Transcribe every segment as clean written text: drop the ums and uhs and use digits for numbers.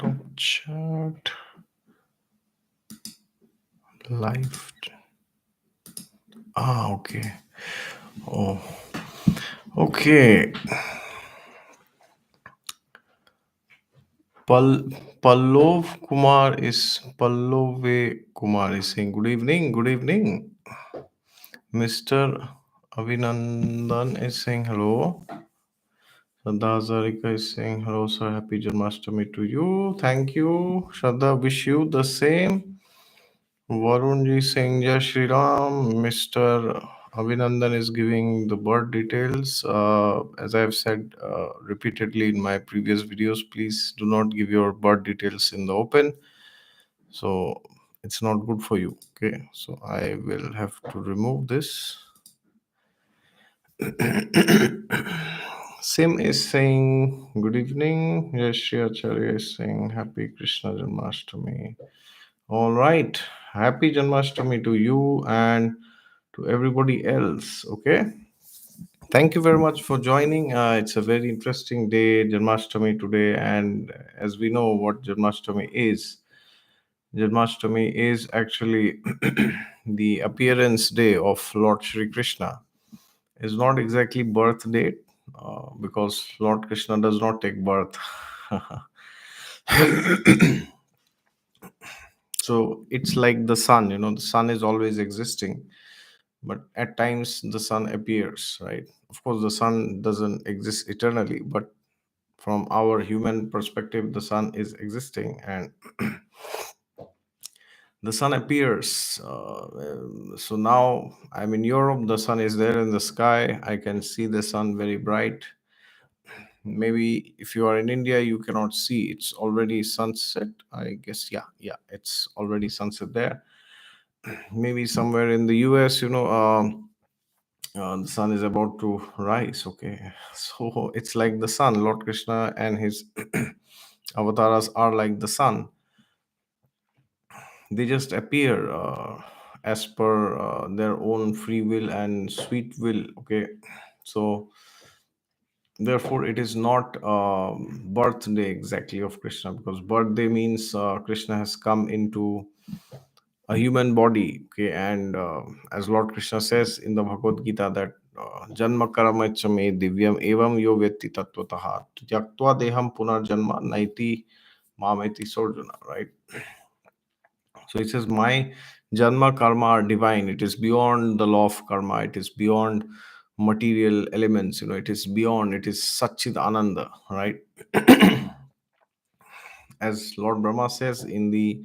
Top chat live. Okay. Oh, okay. Pal Pallove Kumar is saying good evening. Good evening. Mr. Avinandan is saying hello. Shraddha Hazarika is saying hello, sir. Happy Janmashtami to you. Thank you. Shraddha, wish you the same. Varunji saying Jai Shri Ram. Mr. Avinandan is giving the birth details. As I have said repeatedly in my previous videos, please do not give your birth details in the open. So it's not good for you. Okay, so I will have to remove this. Sim is saying good evening. Yes, Shri Acharya is saying happy Krishna Janmashtami. All right, happy Janmashtami to you and to everybody else. Okay, thank you very much for joining. It's a very interesting day, Janmashtami today, and as we know what Janmashtami is. Janmashtami is actually the appearance day of Lord Shri Krishna. It's not exactly birth date because Lord Krishna does not take birth. So it's like the sun, the sun is always existing, but at times the sun appears, right? Of course, the sun doesn't exist eternally, but from our human perspective, the sun is existing and the sun appears. So now I'm in Europe, the sun is there in the sky. I can see the sun very bright. Maybe if you are in India, you cannot see. It's already sunset, I guess. Yeah, it's already sunset there. Maybe somewhere in the US, the sun is about to rise. Okay, so it's like the sun. Lord Krishna and his avatars are like the sun. They just appear as per their own free will and sweet will. Okay, so therefore it is not birthday exactly of Krishna, because birthday means Krishna has come into a human body. Okay, and as Lord Krishna says in the Bhagavad Gita that janma karamacha me divyam evam yo vetti tattvataha tyaktva deham punarjanma naiti mameti sorjuna, right? So it says, my janma karma are divine. It is beyond the law of karma. It is beyond material elements. It is beyond. It is Satchid Ananda, right? As Lord Brahma says in the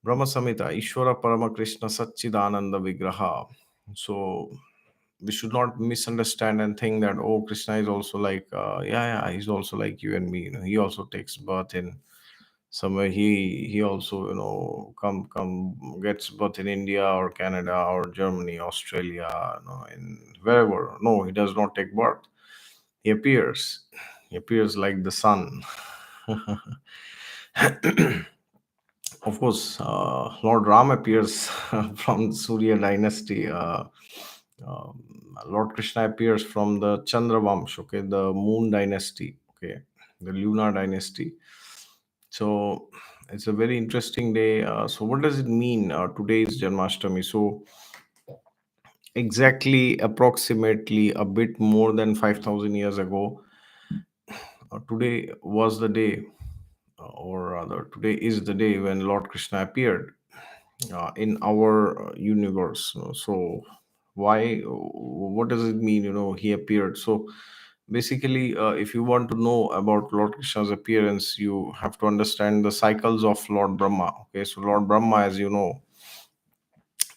Brahma Samhita, Ishvara Parama Krishna Satchid Ananda Vigraha. So we should not misunderstand and think that, oh, Krishna is also like, yeah, he's also like you and me. He also takes birth in somewhere. He also come gets birth in India or Canada or Germany, Australia, in wherever. No, he does not take birth. He appears. He appears like the sun. Of course, Lord Ram appears from Surya dynasty. Lord Krishna appears from the Chandra Vamsh, okay, the moon dynasty, okay, the lunar dynasty. So it's a very interesting day. So what does it mean? Today is Janmashtami. So exactly, approximately a bit more than 5,000 years ago, today was the day, or rather, today is the day when Lord Krishna appeared in our universe. So why? What does it mean? He appeared. So basically, if you want to know about Lord Krishna's appearance, you have to understand the cycles of Lord Brahma. Okay, so Lord Brahma, as you know,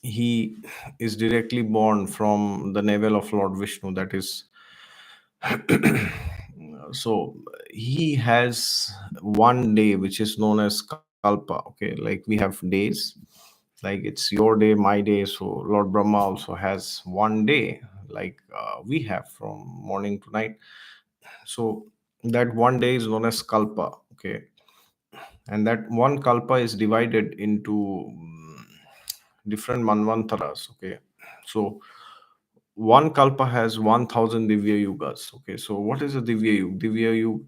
he is directly born from the navel of Lord Vishnu. That is, so he has one day which is known as Kalpa. Okay, like we have days, like it's your day, my day. So Lord Brahma also has one day, like we have from morning to night. So that one day is known as Kalpa. Okay, and that one Kalpa is divided into different manvantaras. Okay, so one kalpa has 1000 divya yugas. Okay, so what is a divya yuga? Divya yuga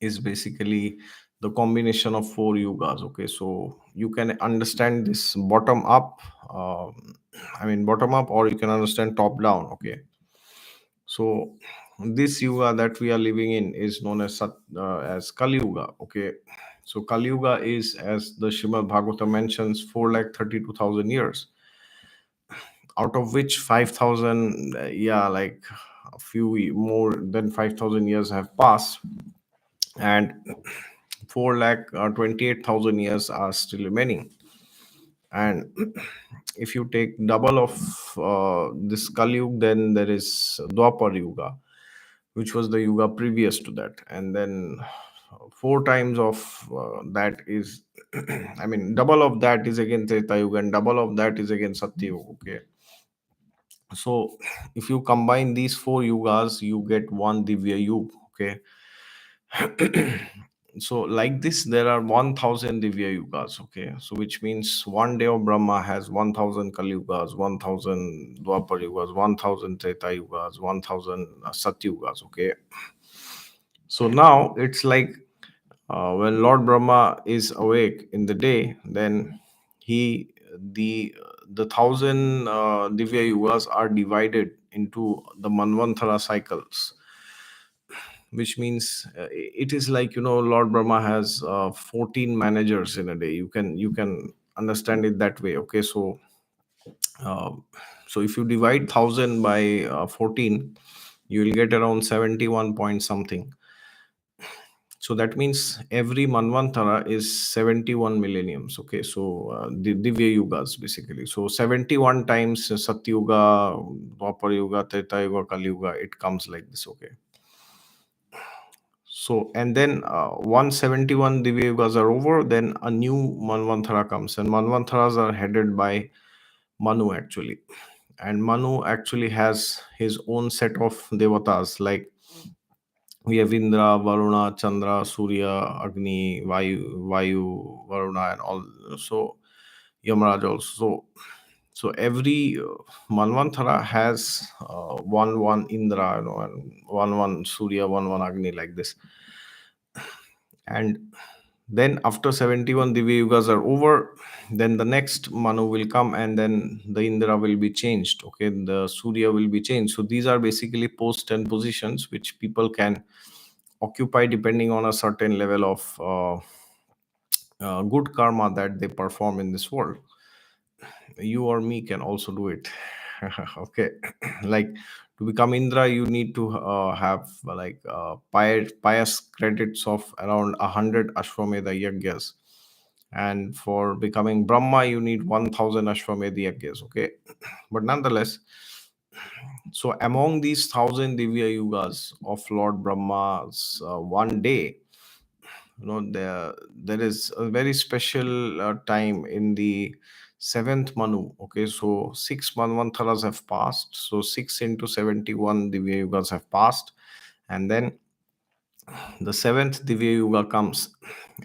is basically the combination of four yugas. Okay, so you can understand this bottom up, I mean bottom up, or you can understand top down. Okay, so this yuga that we are living in is known as as Kali Yuga. Okay, so Kali Yuga is, as the Shrimad Bhagavatam mentions, 4,32,000 years, out of which 5,000, yeah, like a few more than 5,000 years have passed, and 4 lakh 28,000 years are still remaining. And if you take double of this Kali Yuga, then there is Dwapar Yuga, which was the Yuga previous to that. And then four times of that is, I mean, double of that is again Treta Yuga, and double of that is again Satya Yuga. Okay. So if you combine these four yugas, you get one Divya Yuga. Okay. So like this, there are 1000 Divya Yugas. Okay. So which means one day of Brahma has 1000 Kali Yugas, 1000 Dwapar Yugas, 1000 Treta Yugas, 1000 Satya Yugas. Okay. So now it's like when Lord Brahma is awake in the day, then he the 1000 Divya Yugas are divided into the Manvantara cycles, which means it is like, Lord Brahma has 14 managers in a day. You can understand it that way. Okay, uh, so if you divide 1000 by 14, you will get around 71 point something. So that means every manvantara is 71 millenniums. Okay, so the Divya Yugas basically. So 71 times Satyuga, Dwapar Yuga, Treta Yuga, Kali Yuga, it comes like this. Okay, so and then 171 Divya Yugas are over, then a new manvantara comes, and manvantaras are headed by Manu actually. And Manu actually has his own set of devatas, like we have Indra, Varuna, Chandra, Surya, Agni, Vayu, Varuna, and all. So Yamaraj also. So every Manvantara has one Indra, and one Surya, one Agni, like this. And then after 71 Divya Yugas are over, then the next Manu will come, and then the Indra will be changed. Okay, the Surya will be changed. So these are basically posts and positions which people can occupy depending on a certain level of good karma that they perform in this world. You or me can also do it. Okay, like to become Indra, you need to have like pious credits of around 100 Ashwamedha Yagyas, and for becoming Brahma, you need 1000 Ashwamedha Yagyas. Okay, but nonetheless, so among these 1000 Divya Yugas of Lord Brahma's one day, there is a very special time in the seventh Manu. Okay, so six Manvantaras have passed, so 6 into 71 Divya Yugas have passed, and then the seventh Divya Yuga comes.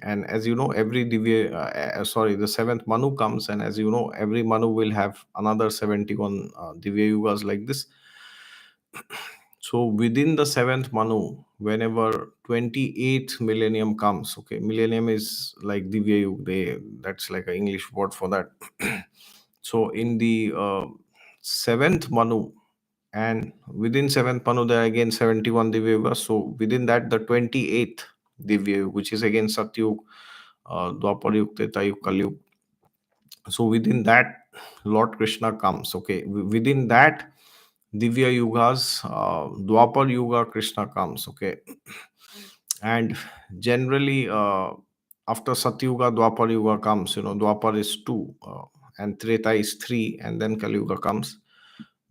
And as you know, every sorry, the seventh Manu comes, and as you know, every Manu will have another 71 Divya Yugas like this. So within the seventh Manu, whenever 28th millennium comes, okay, millennium is like Divya Yug, that's like an English word for that. So in the seventh Manu, and within seventh Manu, there are again 71 Divya Yugas. So within that, the 28th Divya Yug, which is again Satyug, Dwapar Yug, Treta Yug, Kali Yug. So within that, Lord Krishna comes. Okay, within that Divya Yugas, Dwapar Yuga, Krishna comes. Okay, and generally after Satyuga, Dwapar Yuga comes. Dwapar is two, and Treta is three, and then Kali Yuga comes.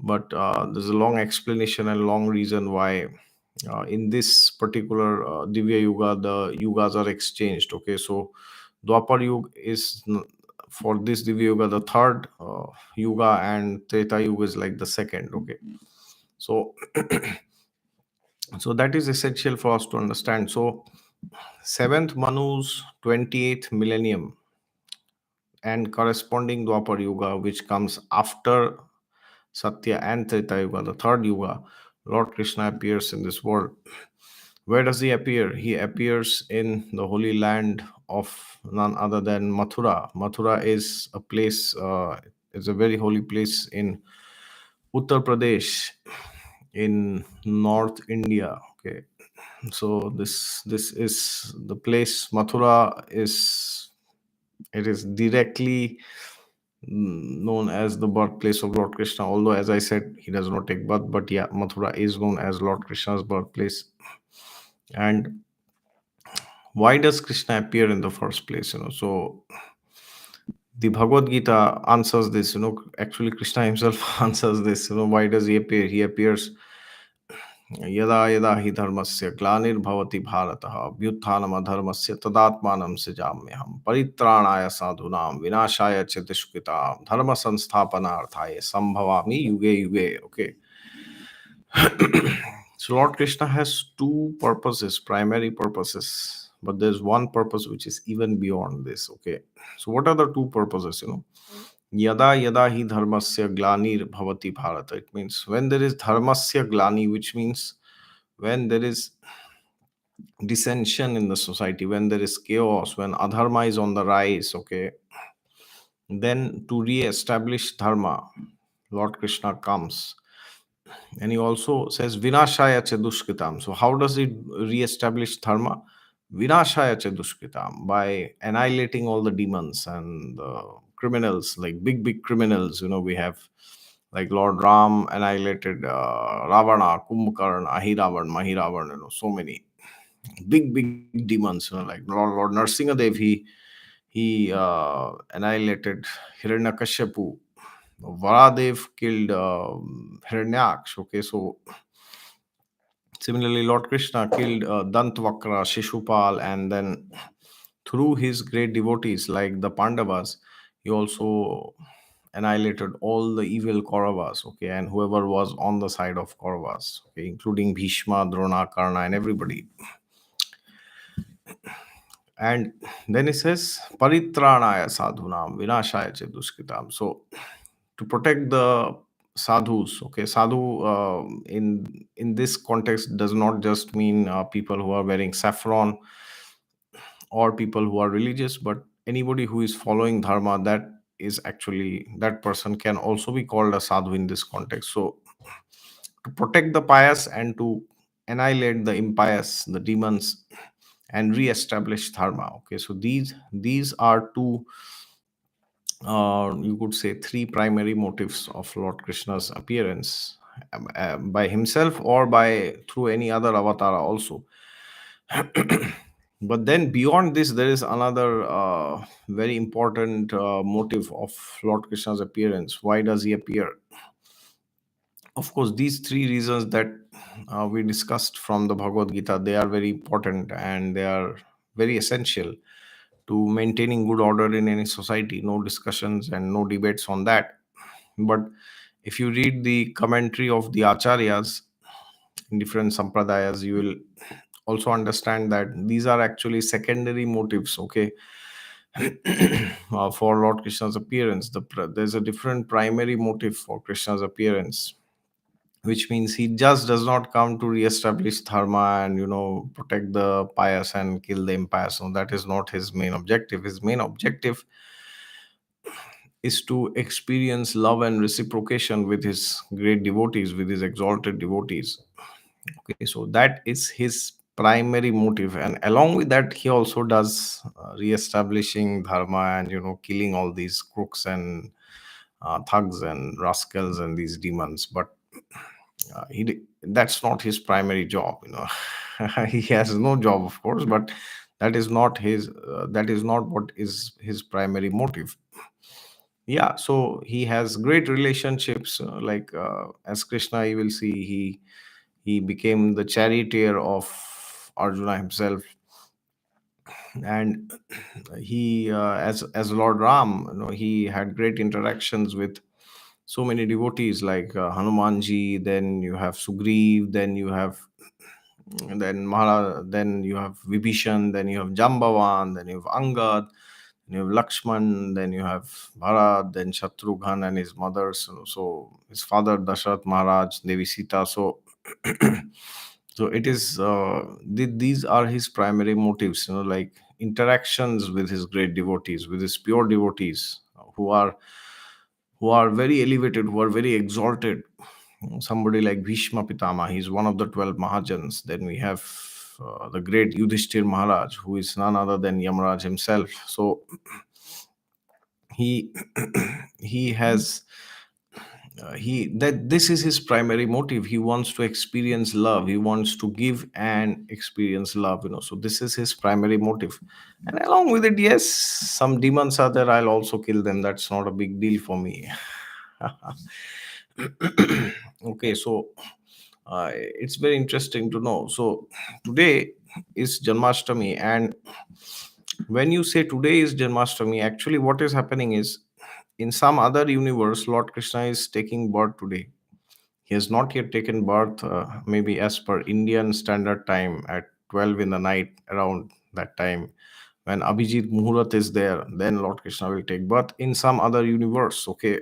But there's a long explanation and long reason why in this particular Divya Yuga the yugas are exchanged. Okay, so Dwapar Yuga is for this Divya Yuga the third yuga, and Treta Yuga is like the second. Okay, so so that is essential for us to understand. So seventh Manu's 28th millennium and corresponding Dwapar Yuga, which comes after Satya and Treta Yuga, the third Yuga, Lord Krishna appears in this world. Where does he appear? He appears in the holy land of none other than Mathura. Mathura is a place, it's a very holy place in Uttar Pradesh, in North India. Okay, so this is the place. Mathura is, it is directly known as the birthplace of Lord Krishna. Although, as I said, he does not take birth, but yeah, Mathura is known as Lord Krishna's birthplace. And why does Krishna appear in the first place? So the Bhagavad Gita answers this. Actually, Krishna himself answers this. Why does he appear? He appears यदा यदा हि धर्मस्य ग्लानिर्भवति भारतः अभ्युत्थानमधर्मस्य तदात्मानं सृजाम्यहं परित्राणाय साधूनां विनाशाय च दुष्कृतां धर्म संस्थापनार्थाय संभवामि युगे युगे. Okay. So Lord Krishna has two purposes, primary purposes, but there's one purpose which is even beyond this. Okay, so what are the two purposes? Yada yada hi dharmasya glanir bhavati bharata. It means when there is dharmasya glani, which means when there is dissension in the society, when there is chaos, when adharma is on the rise. Okay, then to re-establish dharma, Lord Krishna comes. And he also says vinashaya cha dushkritam. So how does it re-establish dharma? Vinashaya cha dushkritam, by annihilating all the demons and the criminals, like big criminals. We have like Lord Ram annihilated Ravana, Kumbhakarna, Ahiravan, Mahiravan. So many big demons. Like Lord Narsingadev, he annihilated Hiranyakashipu. Varadev killed Hiranyaksh. Okay, so similarly, Lord Krishna killed Dantvakra, Shishupal, and then through his great devotees like the Pandavas, he also annihilated all the evil Kauravas. Okay, and whoever was on the side of Kauravas, okay, including Bhishma, Drona, Karna, and everybody. And then he says, Paritranaya sadhunam vinashaya che duskritam. So to protect the sadhus, okay, sadhu in this context does not just mean people who are wearing saffron or people who are religious, but anybody who is following dharma, that is actually, that person can also be called a sadhu in this context. So to protect the pious and to annihilate the impious, the demons, and re-establish dharma. Okay, so these are two, you could say, three primary motives of Lord Krishna's appearance, by himself or by through any other avatar also. But then beyond this, there is another very important motive of Lord Krishna's appearance. Why does he appear? Of course, these three reasons that we discussed from the Bhagavad Gita, they are very important and they are very essential to maintaining good order in any society. No discussions and no debates on that. But if you read the commentary of the acharyas in different sampradayas, you will also understand that these are actually secondary motives. Okay, for Lord Krishna's appearance, there's a different primary motive for Krishna's appearance. which means he just does not come to reestablish dharma and protect the pious and kill the impious. No, that is not his main objective. His main objective is to experience love and reciprocation with his great devotees, with his exalted devotees. Okay, so that is his primary motive, and along with that, he also does re-establishing dharma and killing all these crooks and thugs and rascals and these demons. But that's not his primary job. He has no job, of course, but that is not what is his primary motive. Yeah, so he has great relationships, as Krishna, you will see, he became the charioteer of Arjuna himself. And he as Lord Ram, he had great interactions with so many devotees like Hanumanji, then you have Sugriv, then you have Vibhishan, then you have Jambavan, then you have Angad, then you have Lakshman, then you have Bharat, then Shatrughan and his mother, so his father Dasharath Maharaj, Devi Sita. So so it is these are his primary motives, like interactions with his great devotees, with his pure devotees, who are very elevated, who are very exalted. Somebody like Bhishma Pitama, he's one of the 12 Mahajans. Then we have the great Yudhishthir Maharaj, who is none other than Yamaraj himself. So he he has he that this is his primary motive. He wants to experience love, he wants to give and experience love, so this is his primary motive. And along with it, yes, some demons are there, I'll also kill them. That's not a big deal for me. Okay, so it's very interesting to know. So today is Janmashtami, and when you say today is Janmashtami, actually what is happening is, in some other universe, Lord Krishna is taking birth today. He has not yet taken birth, maybe as per Indian standard time at 12 in the night, around that time. When Abhijit Muhurat is there, then Lord Krishna will take birth in some other universe. Okay.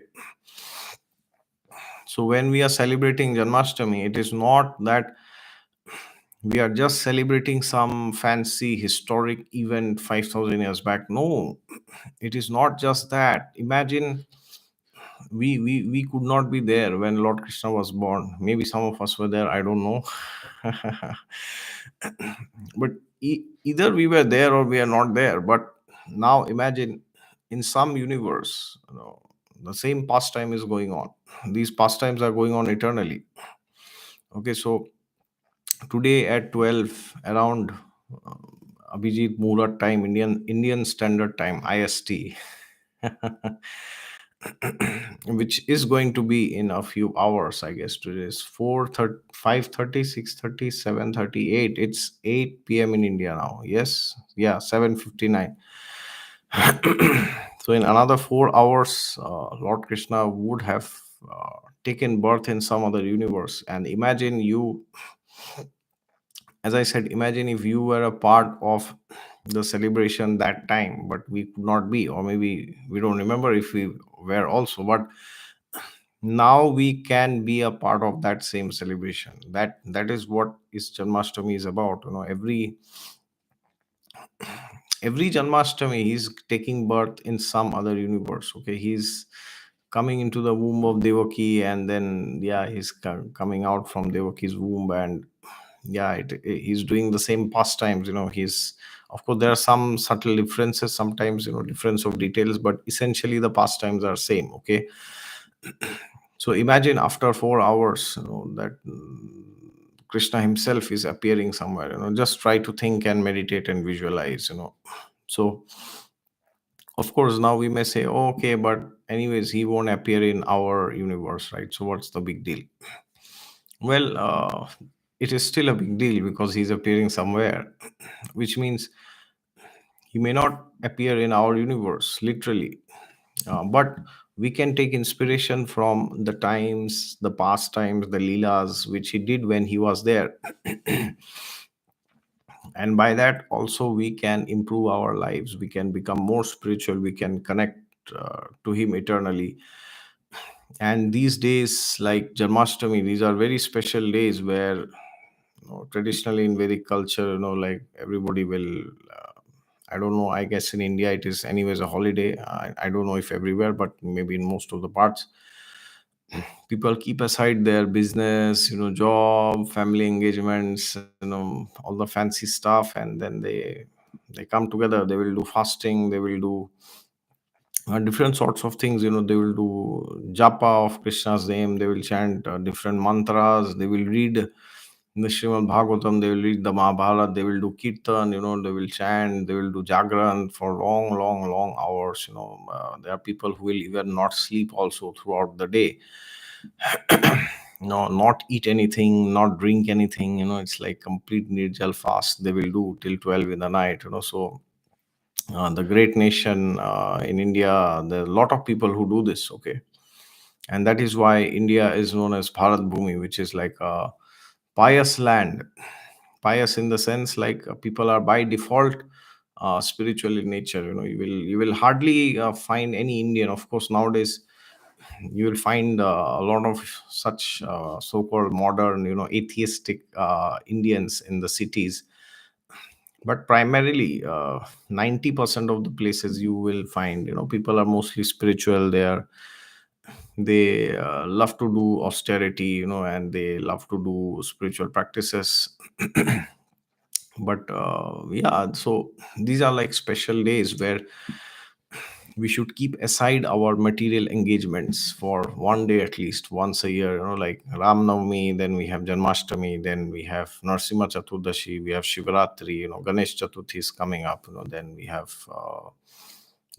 So when we are celebrating Janmashtami, it is not that we are just celebrating some fancy historic event 5,000 years back. No, it is not just that. Imagine we could not be there when Lord Krishna was born. Maybe some of us were there, I don't know. But either we were there or we are not there. But now imagine, in some universe, the same pastime is going on. These pastimes are going on eternally. Okay, so today at 12 around Abhijit Murat time, Indian Standard Time, IST, which is going to be in a few hours, I guess. Today is 4:30, 5:30, 6:30, 7:38. It's 8 p.m. in India now. Yes, yeah, 7:59. So in another 4 hours, Lord Krishna would have taken birth in some other universe. And imagine you, as I said, imagine if you were a part of the celebration that time, but we could not be, or maybe we don't remember if we were also. But now we can be a part of that same celebration. That is what is Janmashtami is about. Every Janmashtami, he's taking birth in some other universe. Okay, he's coming into the womb of Devaki, and then yeah, he's coming out from Devaki's womb, and yeah, he's doing the same pastimes. He's, of course, there are some subtle differences sometimes, difference of details, but essentially the pastimes are same. Okay, so imagine after 4 hours, that Krishna himself is appearing somewhere. Just try to think and meditate and visualize. So of course now we may say, oh, okay, but anyways he won't appear in our universe, right? So what's the big deal? Well, it is still a big deal because he's appearing somewhere, which means he may not appear in our universe literally, but we can take inspiration from the times, the past times, the leelas which he did when he was there. And by that also we can improve our lives, we can become more spiritual, we can connect to him eternally. And these days, like Janmashtami, these are very special days where, traditionally in Vedic culture, like everybody will. I don't know. I guess in India it is anyways a holiday. I don't know if everywhere, but maybe in most of the parts, people keep aside their business, job, family engagements, all the fancy stuff, and then they come together. They will do fasting. They will do different sorts of things. They will do japa of Krishna's name. They will chant different mantras. They will read the Shrimad Bhagavatam. They will read the Mahabharata. They will do kirtan. They will chant. They will do jagran for long, long, long hours. There are people who will even not sleep also throughout the day. No, not eat anything, not drink anything. It's like complete nirjal fast. They will do till 12 in the night. So the great nation in India, there are a lot of people who do this. Okay, and that is why India is known as Bharat Bhumi, which is like a pious land. Pious in the sense like people are by default spiritual in nature. You will hardly find any Indian. Of course, nowadays you will find a lot of such so-called modern, atheistic Indians in the cities, but primarily 90% of the places you will find, people are mostly spiritual. They love to do austerity, and they love to do spiritual practices. But yeah, so these are like special days where we should keep aside our material engagements for one day, at least once a year, like Ram Navami, then we have Janmashtami, then we have Narsimha Chaturdashi, we have Shivratri, Ganesh Chaturthi is coming up, then we have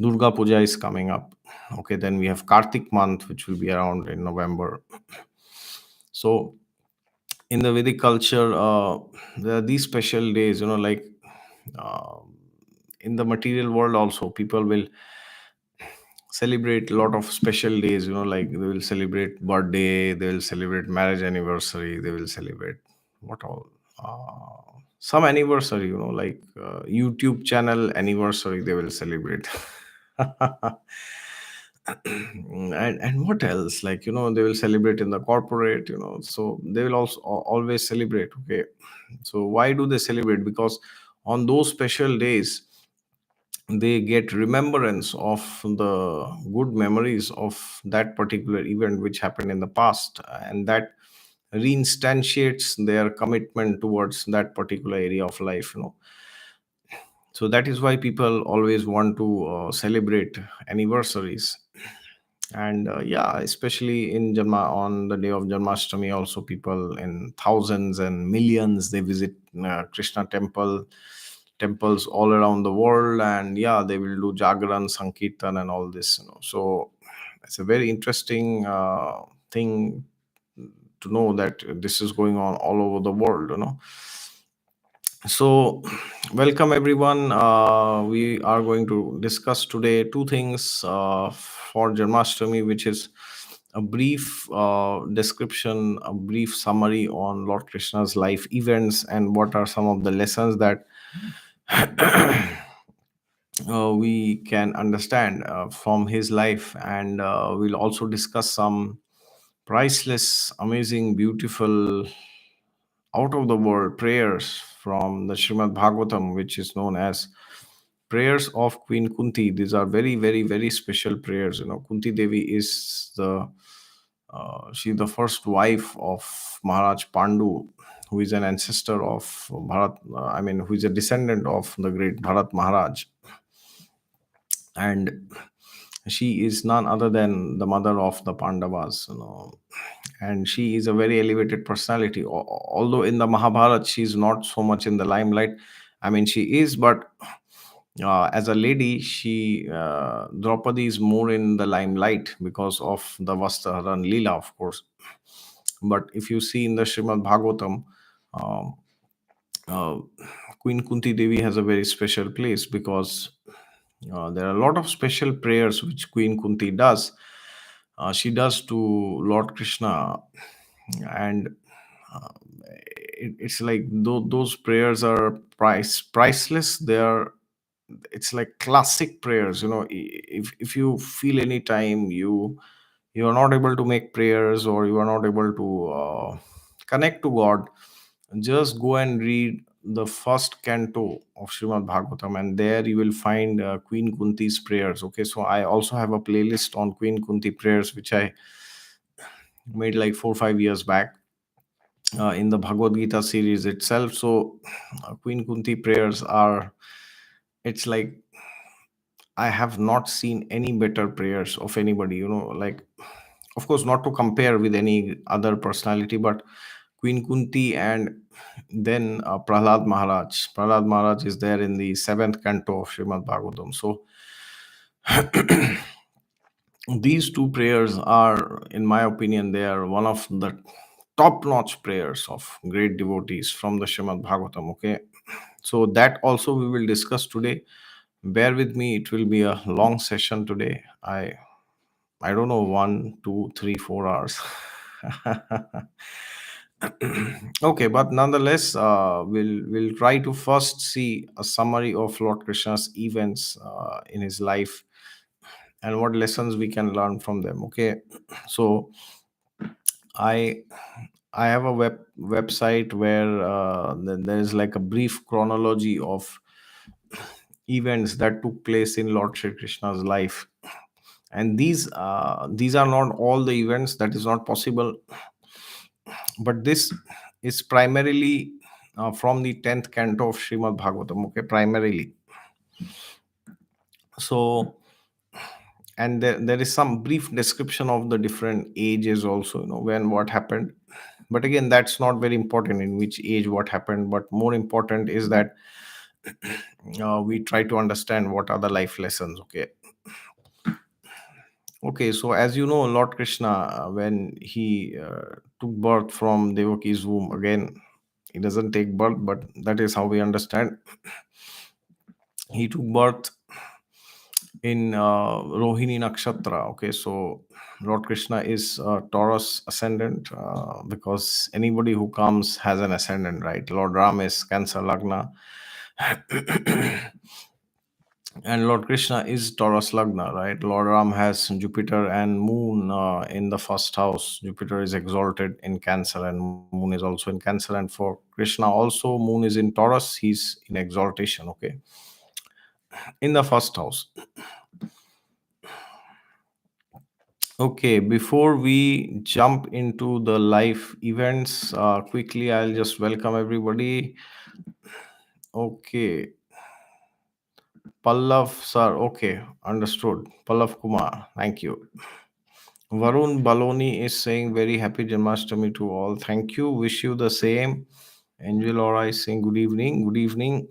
Durga Puja is coming up. Okay, then we have Kartik month, which will be around in November. So in the Vedic culture, there are these special days, like uh, in the material world also, people will celebrate a lot of special days, like they will celebrate birthday, they will celebrate marriage anniversary, they will celebrate what all, some anniversary, like YouTube channel anniversary, they will celebrate. And what else, like, they will celebrate in the corporate, so they will also always celebrate. Okay, so why do they celebrate? Because on those special days they get remembrance of the good memories of that particular event which happened in the past, and that reinstantiates their commitment towards that particular area of life. So that is why people always want to celebrate anniversaries. And yeah, especially in Janma, on the day of Janmashtami, also people in thousands and millions, they visit Krishna temples all around the world, and yeah, they will do Jagran, Sankirtan, and all this. So it's a very interesting thing to know that this is going on all over the world. So, welcome everyone. We are going to discuss today two things for Janmashtami, which is a brief description, a brief summary on Lord Krishna's life events, and what are some of the lessons that we can understand from his life. And we'll also discuss some priceless, amazing, beautiful, out of the world prayers from the Shrimad Bhagavatam, which is known as prayers of Queen Kunti. These are very, very, very special prayers. Kunti Devi is she's the first wife of Maharaj Pandu, who is an ancestor of Bharat. I mean, who is a descendant of the great Bharat Maharaj, and she is none other than the mother of the Pandavas. And she is a very elevated personality. Although in the Mahabharata she is not so much in the limelight. I mean, she is, but as a lady, she Draupadi is more in the limelight because of the Vastraharan Leela, of course. But if you see in the Srimad Bhagavatam, um, uh, Queen Kunti Devi has a very special place because there are a lot of special prayers which Queen Kunti does. She does to Lord Krishna, and uh, it's like those prayers are priceless. They are, it's like classic prayers. If you feel any time, you are not able to make prayers, or you are not able to connect to God, just go and read the first canto of Shrimad Bhagavatam, and there you will find Queen Kunti's prayers. Okay, so I also have a playlist on Queen Kunti prayers, which I made like 4 or 5 years back in the Bhagavad Gita series itself. So Queen Kunti prayers are, it's like I have not seen any better prayers of anybody, like, of course, not to compare with any other personality, but Queen Kunti, and then Prahlad Maharaj. Prahlad Maharaj is there in the seventh canto of Srimad Bhagavatam. So these two prayers are, in my opinion, they are one of the top-notch prayers of great devotees from the Srimad Bhagavatam. Okay, so that also we will discuss today. Bear with me; it will be a long session today. I don't know, 1, 2, 3, 4 hours. Okay, but nonetheless, we'll try to first see a summary of Lord Krishna's events in his life, and what lessons we can learn from them. Okay, so I I have a website where there is like a brief chronology of events that took place in Lord Shri Krishna's life, and these are not all the events. That is not possible, but this is primarily from the 10th canto of Srimad Bhagavatam. Okay, primarily. So, and there is some brief description of the different ages also, when what happened. But again, that's not very important in which age what happened, but more important is that we try to understand what are the life lessons. Okay. Okay, so as you know, Lord Krishna, when he took birth from Devaki's womb, again, he doesn't take birth, but that is how we understand. He took birth in Rohini Nakshatra. Okay, so Lord Krishna is Taurus ascendant, because anybody who comes has an ascendant, right? Lord Ram is Cancer Lagna, and Lord Krishna is Taurus Lagna, right? Lord Ram has Jupiter and Moon in the first house. Jupiter is exalted in Cancer, and Moon is also in Cancer. And for Krishna, also, Moon is in Taurus. He's in exaltation, okay, in the first house. Okay, before we jump into the live events, quickly, I'll just welcome everybody. Okay, Pallav sir, okay, understood. Pallav Kumar, thank you. Varun Baloni is saying very happy Janmashtami to all. Thank you. Wish you the same. Angel Aura is saying good evening. Good evening.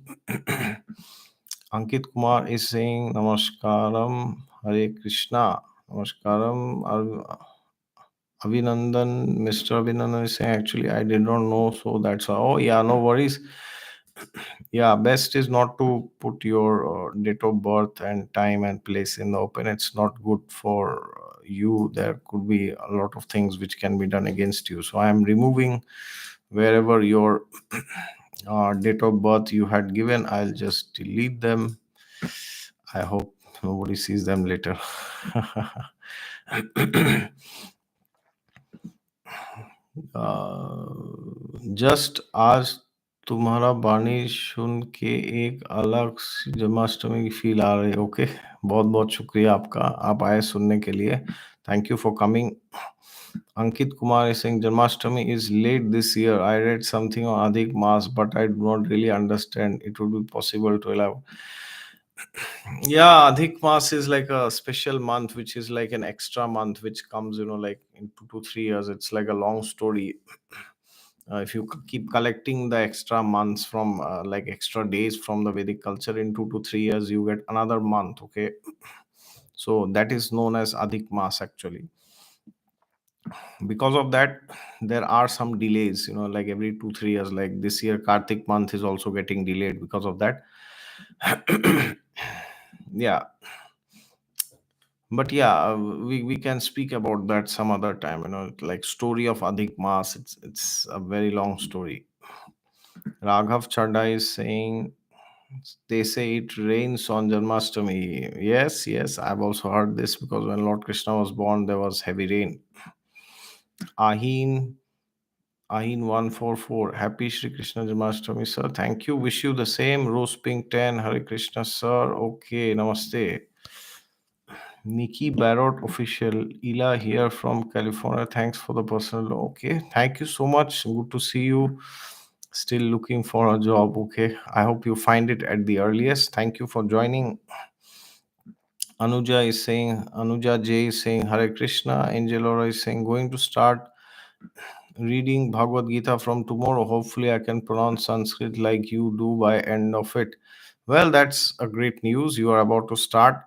Ankit Kumar is saying Namaskaram. Hare Krishna. Namaskaram. Avinandan, Mr. Avinandan is saying actually I did not know, so that's all. Oh yeah, no worries. Yeah, best is not to put your date of birth and time and place in the open. It's not good for you. There could be a lot of things which can be done against you. So I am removing wherever your date of birth you had given. I'll just delete them. I hope nobody sees them later. Just आज तुम्हारा बाणी सुन के एक अलग सी जन्माष्टमी की feel आ रही है. Okay, बहुत बहुत शुक्रिया आपका, आप आए सुनने के लिए. Thank you for coming. Ankit Kumar is saying Janmashtami is late this year. I read something on Adhik Maas, but I do not really understand. It would be possible to elaborate. Yeah, Adhik Maas is like a special month, which is like an extra month, which comes, like in 2 to 3 years. It's like a long story. If you keep collecting the extra months from like extra days from the Vedic culture in 2 to 3 years, you get another month. Okay, so that is known as Adhik Maas actually. Because of that, there are some delays. Like every 2 3 years, like this year, Kartik month is also getting delayed because of that. Yeah, but yeah, we can speak about that some other time. Like story of Adhik Maas. It's a very long story. Raghav Chadda is saying They say it rains on Janmashtami. Yes, yes, I've also heard this because when Lord Krishna was born, there was heavy rain. Ahin, Ahin 144. Happy Shri Krishna Janmashtami, sir. Thank you. Wish you the same. Rose Pink 10. Hare Krishna, sir. Okay, namaste. Nikki Barrett official. Ila here from California. Thanks for the personal. Okay, thank you so much. Good to see you. Still looking for a job. Okay, I hope you find it at the earliest. Thank you for joining. Anuja J is saying Hare Krishna. Angel Aura is saying going to start reading Bhagavad Gita from tomorrow. Hopefully, I can pronounce Sanskrit like you do by end of it. Well, that's a great news. You are about to start,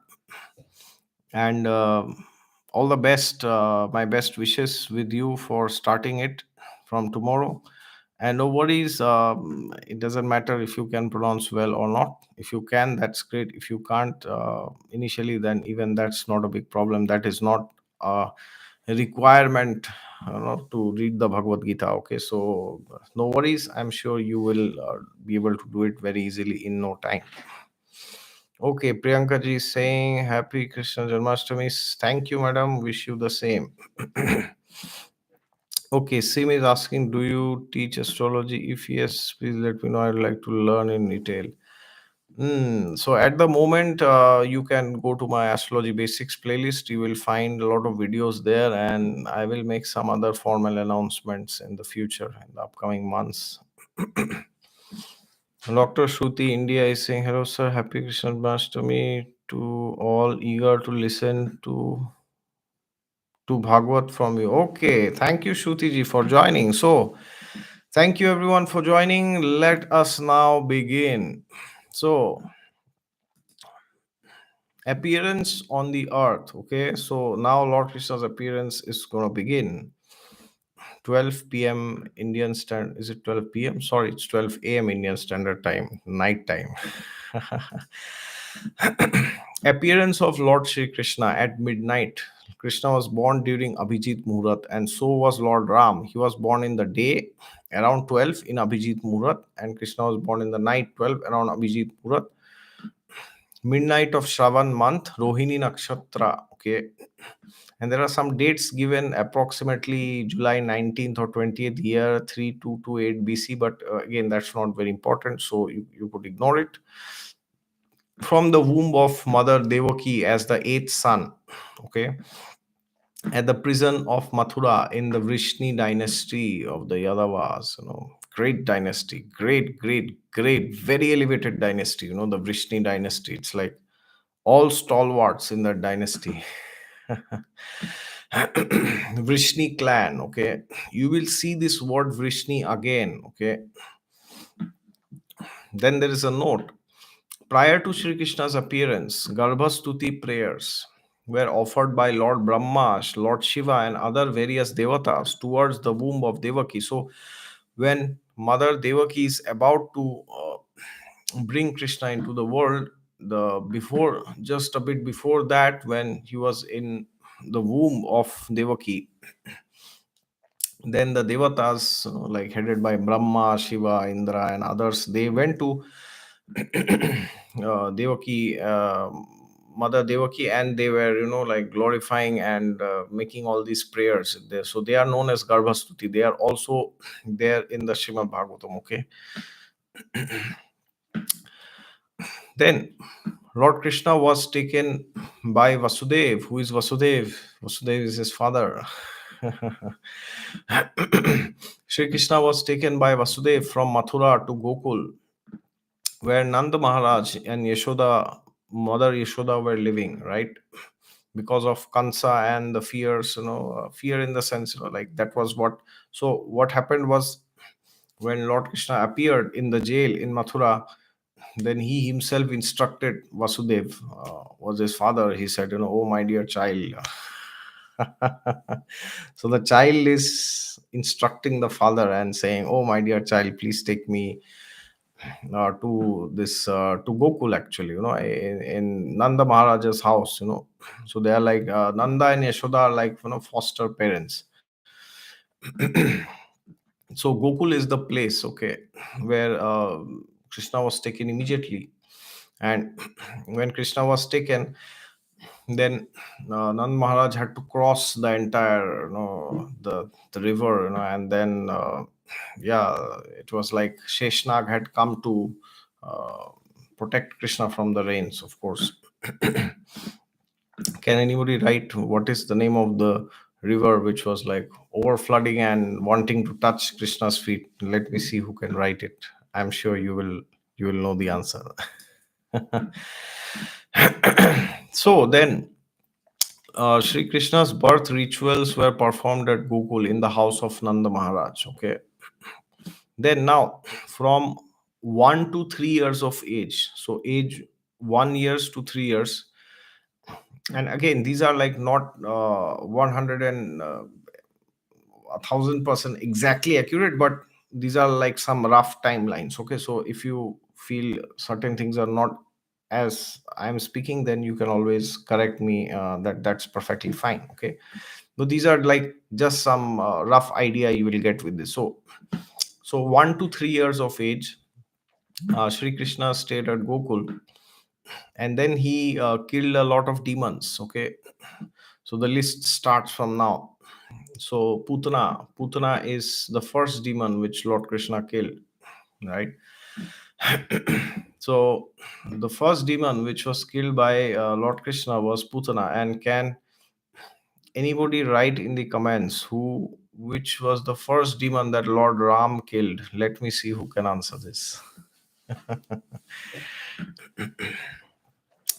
and all the best. My best wishes with you for starting it from tomorrow. And no worries. It doesn't matter if you can pronounce well or not. If you can, that's great. If you can't initially, then even that's not a big problem. That is not a requirement to read the Bhagavad Gita. Okay, so no worries. I'm sure you will be able to do it very easily in no time. Okay, Priyanka ji is saying Happy Krishna Janmashtami. Thank you, madam. Wish you the same. Okay, Sim is asking, do you teach astrology? If yes, please let me know. I'd like to learn in detail. So at the moment, you can go to my astrology basics playlist. You will find a lot of videos there, and I will make some other formal announcements in the future, in the upcoming months. Dr. Shruti India is saying, hello, sir. Happy Krishna Janmashtami to all eager to listen to Bhagavad from you. Okay, thank you, Shruti ji, for joining. So, thank you everyone for joining. Let us now begin. So, appearance on the earth. Okay, so now Lord Krishna's appearance is going to begin. 12 p.m. Indian standard. Is it 12 p.m.? Sorry, it's 12 a.m. Indian standard time, night time. Appearance of Lord Shri Krishna at midnight. Krishna was born during Abhijit Muhurat, and so was Lord Ram. He was born in the day around 12 in Abhijit Muhurat, and Krishna was born in the night 12 around Abhijit Muhurat. Midnight of Shravan month, Rohini Nakshatra. Okay, and there are some dates given, approximately July 19th or 20th, year 3228 BC, but again, that's not very important, so you could ignore it. From the womb of Mother Devaki as the eighth son, okay, at the prison of Mathura in the Vrishni dynasty of the Yadavas, great dynasty, great, very elevated dynasty, the Vrishni dynasty. It's like all stalwarts in that dynasty. Vrishni clan, okay. You will see this word Vrishni again, okay. Then there is a note. Prior to Sri Krishna's appearance, Garbhastuti prayers were offered by Lord Brahma, Lord Shiva, and other various devatas towards the womb of Devaki. So, when Mother Devaki is about to bring Krishna into the world, just a bit before that, when he was in the womb of Devaki, then the devatas, like headed by Brahma, Shiva, Indra, and others, they went to Devaki, Mother Devaki, and they were, like glorifying and making all these prayers there. So they are known as Garbhastuti. They are also there in the Shrimad Bhagavatam. Okay. Then Lord Krishna was taken by Vasudev. Who is Vasudev? Vasudev is his father. Shri Krishna was taken by Vasudev from Mathura to Gokul, where Nanda Maharaj and Yashoda, Mother Yashoda, were living, right? Because of Kansa and the fears, fear in the sense, like that was what. So, what happened was when Lord Krishna appeared in the jail in Mathura, then he himself instructed Vasudev, was his father. He said, oh, my dear child. So the child is instructing the father and saying, oh, my dear child, please take me to Gokul, actually, in Nanda Maharaja's house. So they are like Nanda and Yashoda are like, foster parents. So Gokul is the place, okay, where Krishna was taken immediately. And when Krishna was taken, then Nand Maharaj had to cross the entire, the river, and then yeah, it was like Sheshnag had come to uh, protect Krishna from the rains, of course. Can anybody write what is the name of the river which was like over flooding and wanting to touch Krishna's feet? Let me see who can write it. I'm sure you will know the answer. So then, Sri Krishna's birth rituals were performed at Gokul in the house of Nanda Maharaj. Okay. Then now, from 1 to 3 years of age, so age 1 years to 3 years, and again these are like not 100 and 1,000% exactly accurate, but these are like some rough timelines. Okay, so if you feel certain things are not as I'm speaking, then you can always correct me. That's perfectly fine. Okay, so these are like just some rough idea you will get with this. So 1 to 3 years of age, Sri Krishna stayed at Gokul, and then he killed a lot of demons. Okay, so the list starts from now. So Putana is the first demon which Lord Krishna killed, right? So the first demon which was killed by Lord Krishna was Putana. And can anybody write in the comments which was the first demon that Lord Ram killed? Let me see who can answer this.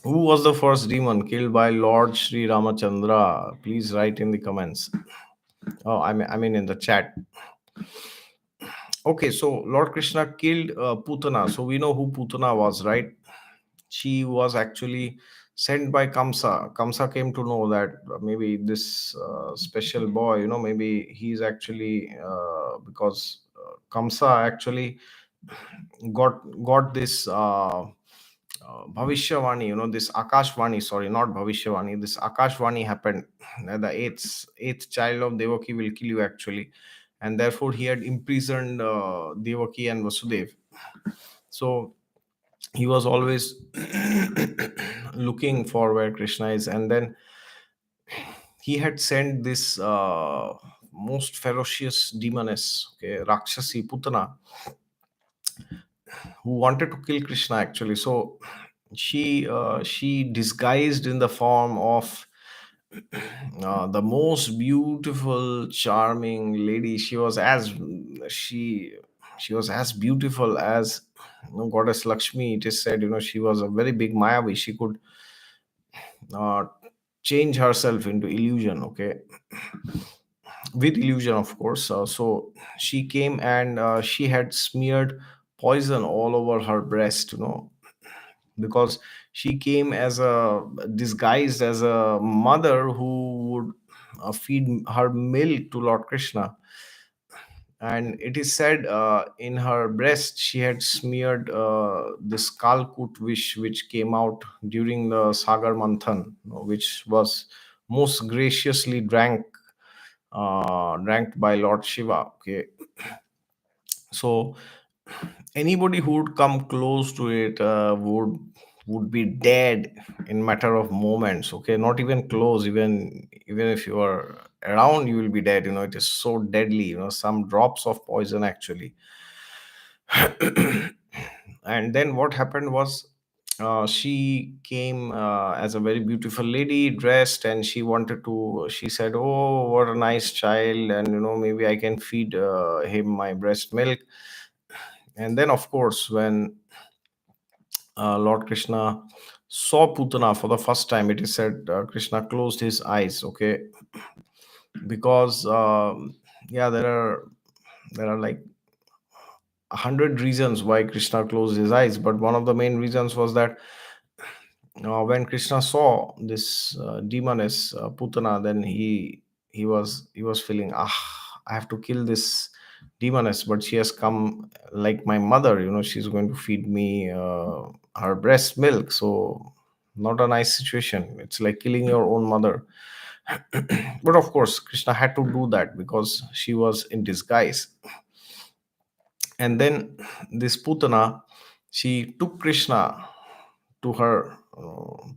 Who was the first demon killed by Lord Sri Ramachandra? Please write in the comments. Oh, I mean in the chat. Okay, so Lord Krishna killed Putana. So we know who Putana was, right? She was actually sent by Kamsa. Kamsa came to know that maybe this special boy, maybe he's actually because Kamsa actually got this Bhavishyavani, this Akashvani, sorry, not Bhavishyavani, this Akashvani happened. The eighth child of Devaki will kill you actually. And therefore he had imprisoned Devaki and Vasudev. So he was always looking for where Krishna is. And then he had sent this most ferocious demoness, okay, Rakshasi Putana, who wanted to kill Krishna actually. So she disguised in the form of the most beautiful, charming lady. She was as beautiful as goddess Lakshmi. It is said, she was a very big Mayavi. She could uh, change herself into illusion. Okay, with illusion, of course. So she came and she had smeared poison all over her breast. Because she came as a disguised as a mother who would feed her milk to Lord Krishna. And it is said in her breast she had smeared this kalkut which came out during the Sagar Manthan, which was most graciously drank by Lord Shiva. Okay, so anybody who would come close to it would be dead in matter of moments. Okay, not even close, even if you are around, you will be dead. It is so deadly. Some drops of poison actually. And then what happened was, she came as a very beautiful lady dressed, and she said, oh, what a nice child, and maybe I can feed him my breast milk. And then of course, when Lord Krishna saw Putana for the first time, it is said Krishna closed his eyes. Okay, because yeah, there are like 100 reasons why Krishna closed his eyes, but one of the main reasons was that when Krishna saw this demoness Putana, then he was feeling, I have to kill this demoness, but she has come like my mother. She's going to feed me her breast milk. So not a nice situation. It's like killing your own mother. But of course, Krishna had to do that because she was in disguise. And then this Putana, She took Krishna to her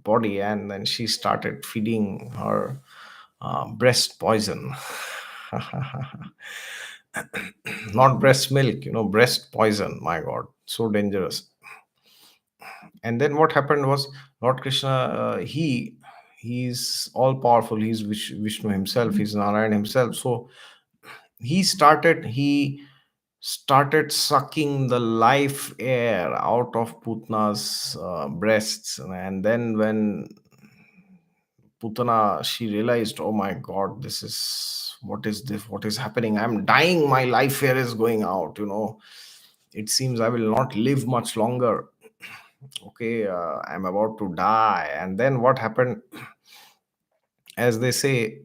body, and then she started feeding her breast poison. Not breast milk, breast poison. My God, so dangerous. And then what happened was, Lord Krishna, he's all powerful. He's Vishnu himself. He's Narayan himself. So he started sucking the life air out of Putna's breasts. And then when Putana, she realized, oh my God, this is what is this? What is happening? I'm dying. My life air is going out. It seems I will not live much longer. Okay, I'm about to die. And then what happened? As they say,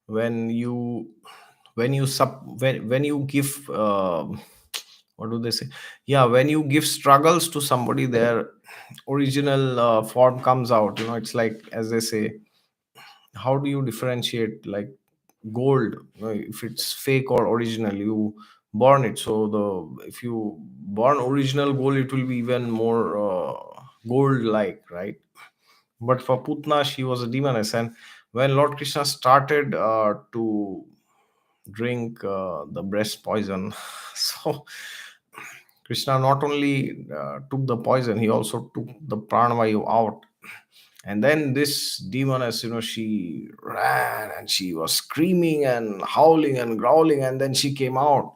when you when you give what do they say? Yeah, when you give struggles to somebody, their original form comes out. It's like, as they say, how do you differentiate like gold, if it's fake or original? You burn it. So the if you burn original gold, it will be even more gold like, right? But for Putna, she was a demoness. And when Lord Krishna started to drink the breast poison, so Krishna not only took the poison, he also took the pranavayu out. And then this demoness, she ran and she was screaming and howling and growling. And then she came out,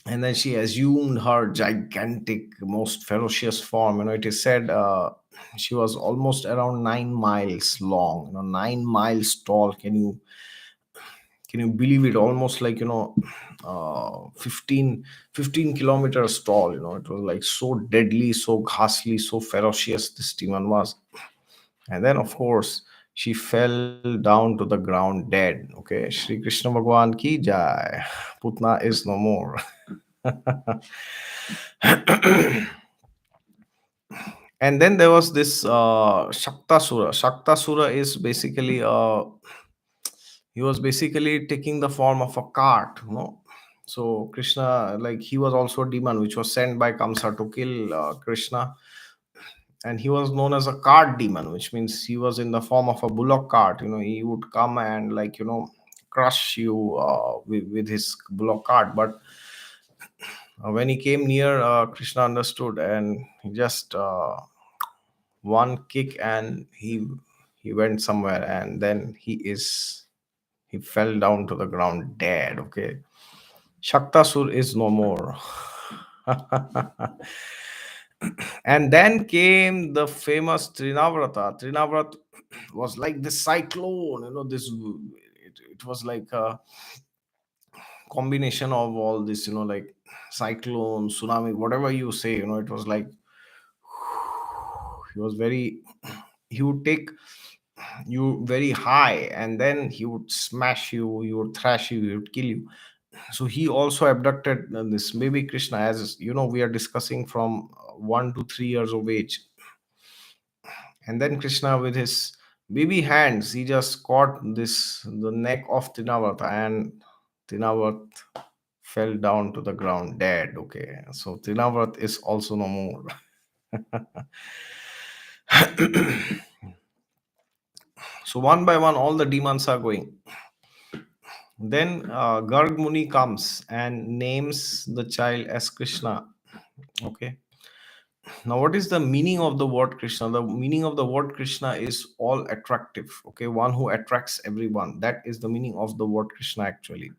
and then she assumed her gigantic, most ferocious form. It is said she was almost around 9 miles long, 9 miles tall. Can you believe it? Almost like 15 kilometers tall. It was like so deadly, so ghastly, so ferocious this demon was. And then, of course, she fell down to the ground dead. Okay, Shri Krishna Bhagwan ki jai. Putna is no more. And then there was this Shaktasura. Shaktasura is basically he was basically taking the form of a cart. So Krishna, like, he was also a demon which was sent by Kamsa to kill Krishna. And he was known as a cart demon, which means he was in the form of a bullock cart. He would come and, like, crush you with his bullock cart. But when he came near, Krishna understood, and he just one kick, and he went somewhere, and then he fell down to the ground dead. Okay, Shaktasur is no more. And then came the famous Trinavrata. Trinavrata was like this cyclone. It was like a combination of all this. Like cyclone, tsunami, whatever you say. It was like he was very. He would take you very high, and then he would smash you. He would thrash you. He would kill you. So he also abducted this baby Krishna. As we are discussing from 1 to 3 years of age. And then Krishna, with his baby hands, he just caught the neck of Tinavat, and Tinavat fell down to the ground dead. Okay, so Tinavat is also no more. So one by one, all the demons are going. Then Garg Muni comes and names the child as Krishna. Okay. Now, what is the meaning of the word Krishna? The meaning of the word Krishna is all attractive. Okay, one who attracts everyone. That is the meaning of the word Krishna, actually.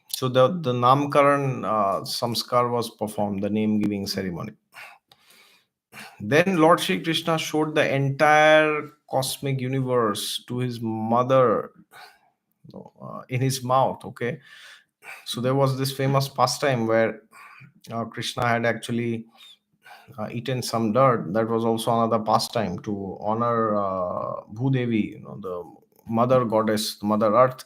So the Namkaran Samskar was performed, the name giving ceremony. Then Lord Shri Krishna showed the entire cosmic universe to his mother in his mouth. Okay, so there was this famous pastime where Krishna had actually eaten some dirt. That was also another pastime to honor Bhudevi, the mother goddess, Mother Earth.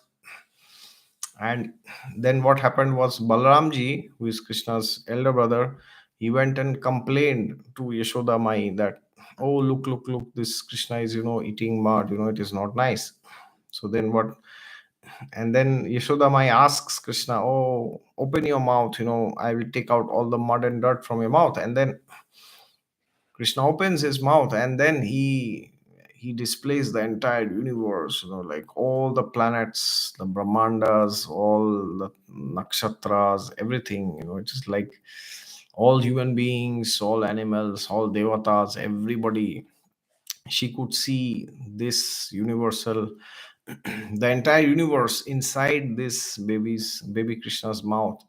And then what happened was, Balramji, who is Krishna's elder brother, he went and complained to Yashoda Mai that, oh, look, this Krishna is, eating mud, it is not nice. So then what? And then Yashoda Mai asks Krishna, "Oh, open your mouth, I will take out all the mud and dirt from your mouth." And then Krishna opens his mouth, and then he displays the entire universe, like all the planets, the Brahmandas, all the nakshatras, everything, it's just like all human beings, all animals, all devatas, everybody. She could see this universal, the entire universe inside this baby Krishna's mouth.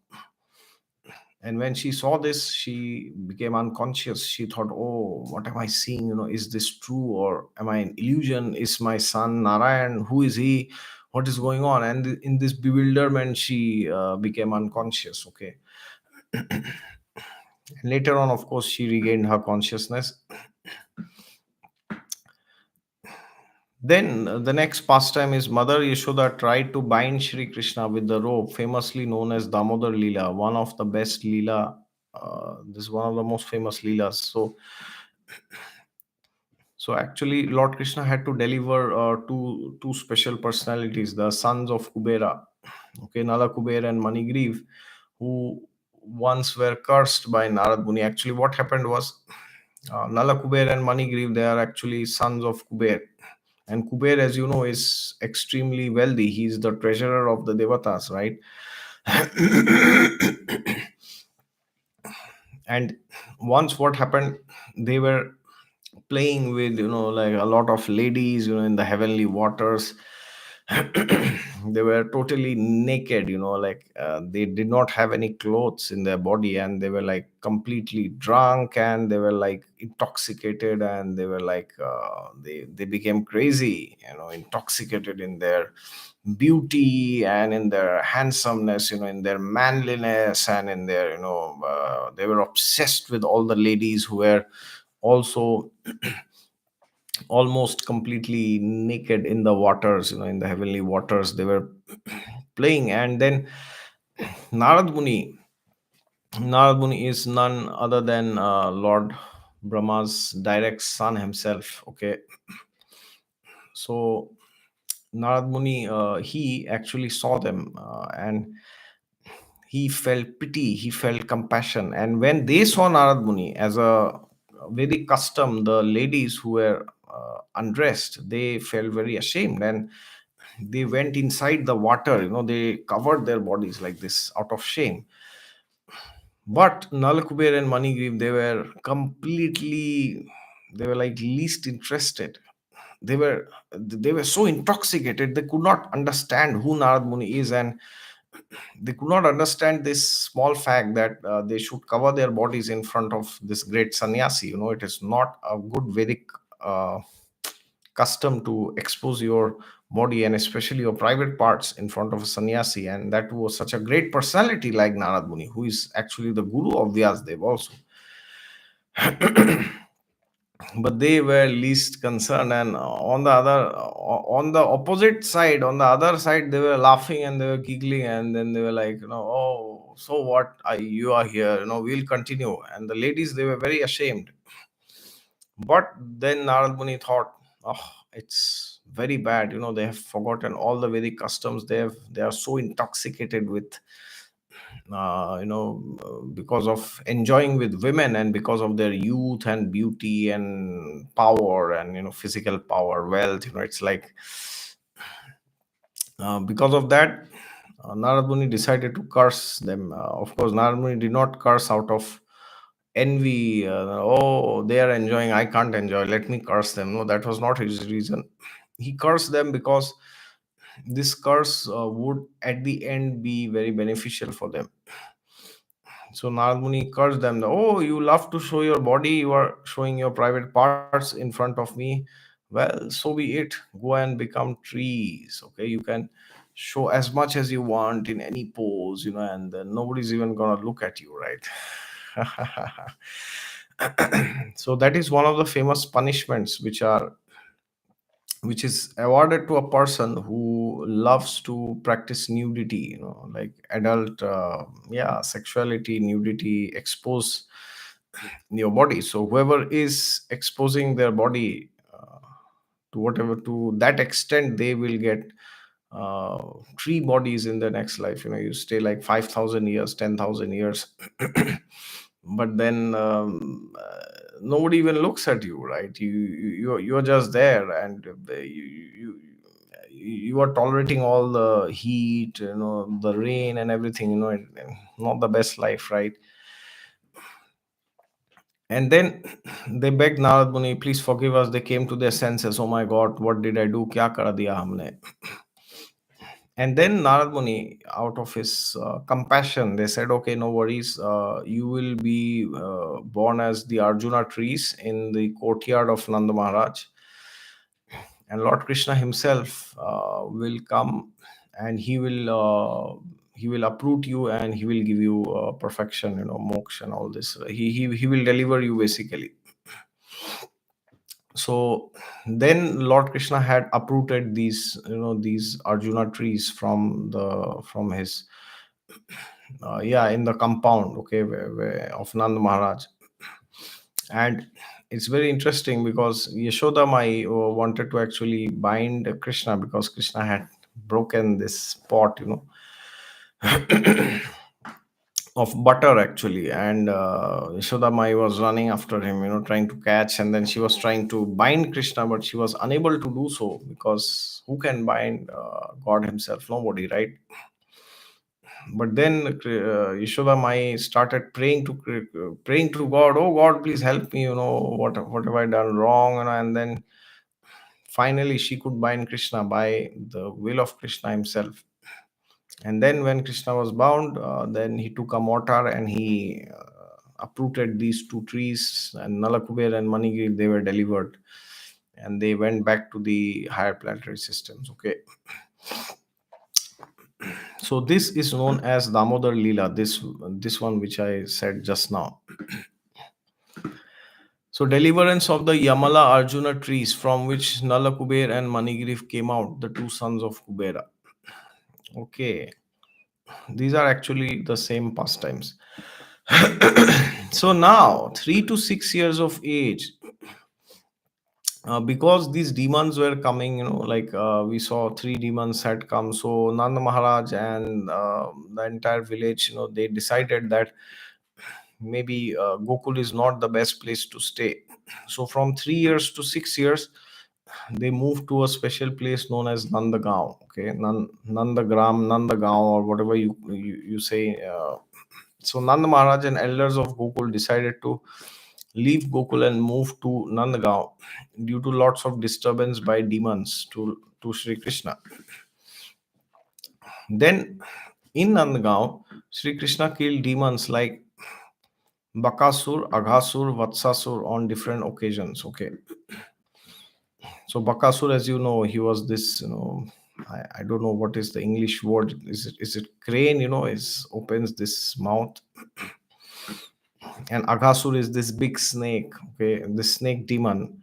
And when she saw this, she became unconscious. She thought, "Oh, what am I seeing? Is this true, or am I an illusion? Is my son Narayan? Who is he? What is going on?" And in this bewilderment, she became unconscious. Okay. And later on, of course, she regained her consciousness. Then the next pastime is Mother Yashoda tried to bind Shri Krishna with the rope, famously known as Damodar Leela, one of the best Leela. This is one of the most famous Leelas. So actually, Lord Krishna had to deliver two special personalities, the sons of Kubera, okay, Nala Kuber and Manigriv, who once were cursed by Narad Muni. Actually, what happened was Nala Kuber and Manigriv, they are actually sons of Kuber. And Kuber, as you know, is extremely wealthy. He's the treasurer of the Devatas, right? And once what happened, they were playing with, like a lot of ladies, in the heavenly waters. They were totally naked, like they did not have any clothes in their body, and they were like completely drunk, and they were like intoxicated, and they were like they became crazy, intoxicated in their beauty and in their handsomeness, in their manliness, and in their, they were obsessed with all the ladies who were also almost completely naked in the waters, in the heavenly waters. They were playing. And then Narad Muni, Narad Muni is none other than Lord Brahma's direct son himself. Okay, so Narad Muni, he actually saw them, and he felt pity, he felt compassion. And when they saw Narad Muni, as a Vedic custom, the ladies who were undressed, they felt very ashamed, and they went inside the water. They covered their bodies like this out of shame. But Nalakuber and Manigriv, they were like least interested. They were so intoxicated, they could not understand who Narad Muni is, and they could not understand this small fact that they should cover their bodies in front of this great sannyasi. It is not a good Vedic uh, custom to expose your body, and especially your private parts, in front of a sannyasi, and that was such a great personality like Narad Muni, who is actually the guru of Vyasdev also. But they were least concerned, and on the opposite side, on the other side, they were laughing and they were giggling, and then they were like, "Oh, so what, you are here, we'll continue." And the ladies, they were very ashamed. But then Narad Muni thought, "Oh, it's very bad, they have forgotten all the Vedic customs. They are so intoxicated with because of enjoying with women, and because of their youth and beauty and power, and physical power, wealth. It's like because of that, Narad Muni decided to curse them. Of course, Narad Muni did not curse out of envy. Oh, they are enjoying, I can't enjoy, let me curse them. No, that was not his reason. He cursed them because this curse would at the end be very beneficial for them. So Narad Muni cursed them. "Oh, you love to show your body, you are showing your private parts in front of me. Well, so be it. Go and become trees. Okay, you can show as much as you want in any pose, and nobody's even gonna look at you, right?" So that is one of the famous punishments which is awarded to a person who loves to practice nudity, like adult, yeah, sexuality, nudity, expose your body. So whoever is exposing their body to whatever, to that extent, they will get uh, three bodies in the next life. You stay like 5,000 years, 10,000 years. But then nobody even looks at you, right? You're just there, and you are tolerating all the heat, the rain and everything. And not the best life, right? And then they begged Narad Muni, please forgive us. They came to their senses. Oh my God, what did I do? Kya kar diya humne? And then Narad Muni, out of his compassion, they said, okay, no worries. You will be born as the Arjuna trees in the courtyard of Nanda Maharaj. And Lord Krishna himself will come, and he will uproot you, and he will give you perfection, moksha and all this. He will deliver you basically. So then Lord Krishna had uprooted these Arjuna trees from his in the compound, okay, where of Nanda Maharaj. And it's very interesting because Yashoda Mai wanted to actually bind Krishna, because Krishna had broken this pot, of butter actually. And Yashoda Mai was running after him, trying to catch, and then she was trying to bind Krishna, but she was unable to do so, because who can bind God himself? Nobody, right? But then Yashoda Mai started praying to God. Oh God, please help me. What have I done wrong? And then finally she could bind Krishna by the will of Krishna himself. And then when Krishna was bound, then he took a mortar, and he uprooted these two trees, and Nalakuber and Manigiri, they were delivered, and they went back to the higher planetary systems. Okay. So this is known as Damodar Leela, this one which I said just now. So deliverance of the Yamala Arjuna trees, from which Nala Kuber and Manigriv came out, the two sons of Kubera. Okay, these are actually the same pastimes. So now 3 to 6 years of age, because these demons were coming, like we saw three demons had come. So Nanda Maharaj and the entire village, they decided that maybe Gokul is not the best place to stay. So from 3 years to 6 years, they moved to a special place known as Nandagaon. Okay, Nandagram, Nandagaon, or whatever you say. So Nanda Maharaj and elders of Gokul decided to leave Gokul and move to Nandagaon due to lots of disturbance by demons to Shri Krishna. Then in Nandagaon, Shri Krishna killed demons like Bakasur, Aghasur, Vatsasur on different occasions. Okay. So Bakasur, as you know, he was this, I don't know what is the English word. Is it crane, is opens this mouth. And Aghasur is this big snake, okay, the snake demon.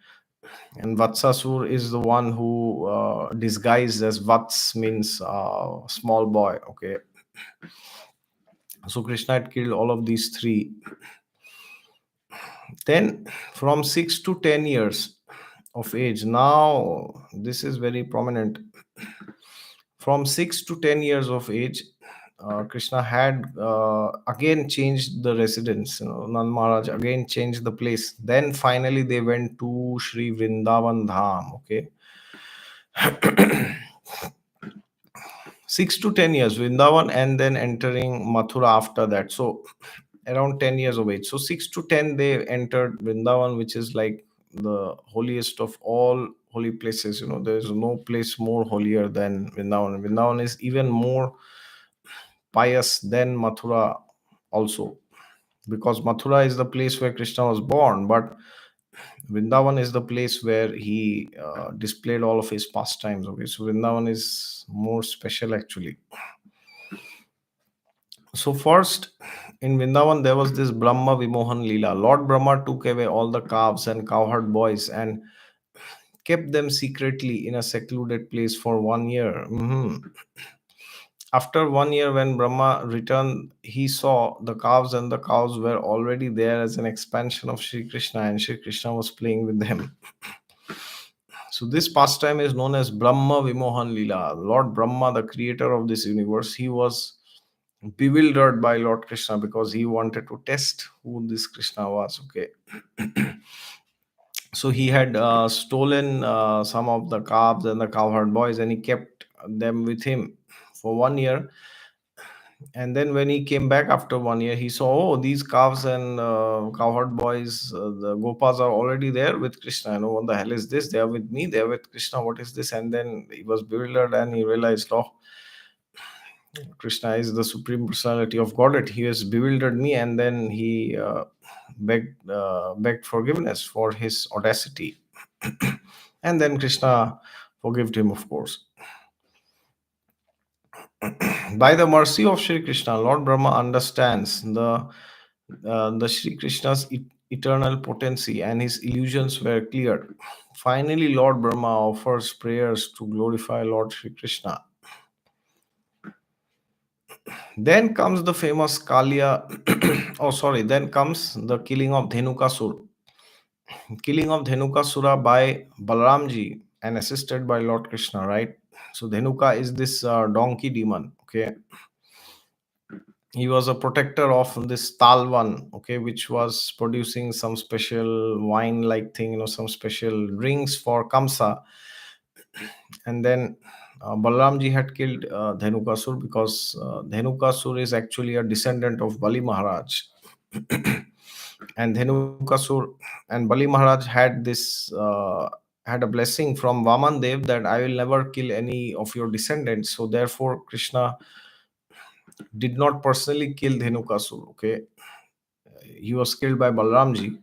And Vatsasur is the one who disguised as Vats, means small boy, okay. So Krishna had killed all of these three. Then from 6 to 10 years of age, now this is very prominent. From 6 to 10 years of age, Krishna had again changed the residence. Nand Maharaj again changed the place. Then finally they went to Shri Vrindavan Dham. Okay. 6 to 10 years Vrindavan, and then entering Mathura after that. So around 10 years of age. So 6 to 10 they entered Vrindavan, which is like the holiest of all holy places. There is no place more holier than Vrindavan. Vrindavan is even more pious than Mathura also, because Mathura is the place where Krishna was born, but Vrindavan is the place where he displayed all of his pastimes. Okay, so Vrindavan is more special actually. So first, in Vrindavan, there was this Brahma Vimohan Leela. Lord Brahma took away all the calves and cowherd boys and kept them secretly in a secluded place for 1 year. After 1 year, when Brahma returned, he saw the calves and the cows were already there as an expansion of Sri Krishna, and Sri Krishna was playing with them. So this pastime is known as Brahma Vimohan Lila. Lord Brahma, the creator of this universe, he was bewildered by Lord Krishna because he wanted to test who this Krishna was. Okay, so he had stolen some of the calves and the cowherd boys, and he kept them with him for 1 year. And then when he came back after 1 year, he saw, oh, these calves and cowherd boys, the gopas are already there with Krishna. You know, what the hell is this? They are with me, they are with Krishna. What is this? And then he was bewildered and he realized, oh, Krishna is the supreme personality of Godhead. He has bewildered me, and then he begged forgiveness for his audacity. And then Krishna forgave him, of course. By the mercy of Shri Krishna, Lord Brahma understands the Shri Krishna's eternal potency, and his illusions were cleared. Finally, Lord Brahma offers prayers to glorify Lord Shri Krishna. Then comes the famous Kalia. Oh, sorry. Then comes the killing of Dhenukasur. Killing of Dhenukasura by Balramji and assisted by Lord Krishna, right? So Dhenuka is this donkey demon. Okay, he was a protector of this Talvan, okay, which was producing some special wine like thing, some special drinks for Kamsa. And then Balramji had killed Dhenukasur because Dhenukasur is actually a descendant of Bali Maharaj. And Dhenukasur and Bali Maharaj had this had a blessing from Vaman Dev that I will never kill any of your descendants. So therefore, Krishna did not personally kill Dhenukasur. Okay, he was killed by Balramji.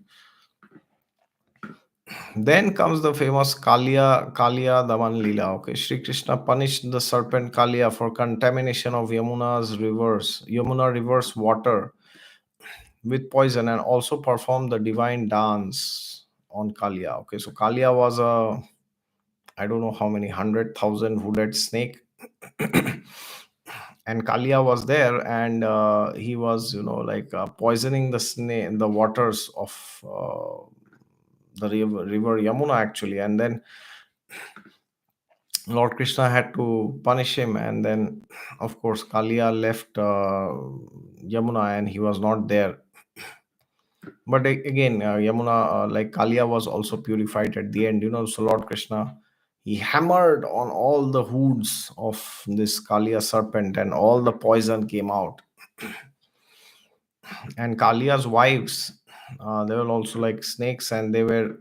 Then comes the famous Kalia Daman Leela. Okay, Sri Krishna punished the serpent Kalia for contamination of Yamuna river's water with poison, and also performed the divine dance on Kalia. Okay, so Kalia was a, I don't know how many 100,000 hooded snake, and Kalia was there, and he was, like poisoning the snake, the waters of the river Yamuna actually, and then Lord Krishna had to punish him, and then of course Kalia left Yamuna, and he was not there. But again, Yamuna, like Kalia, was also purified at the end. So Lord Krishna, he hammered on all the hoods of this Kalia serpent, and all the poison came out. And Kalia's wives, they were also like snakes, and they were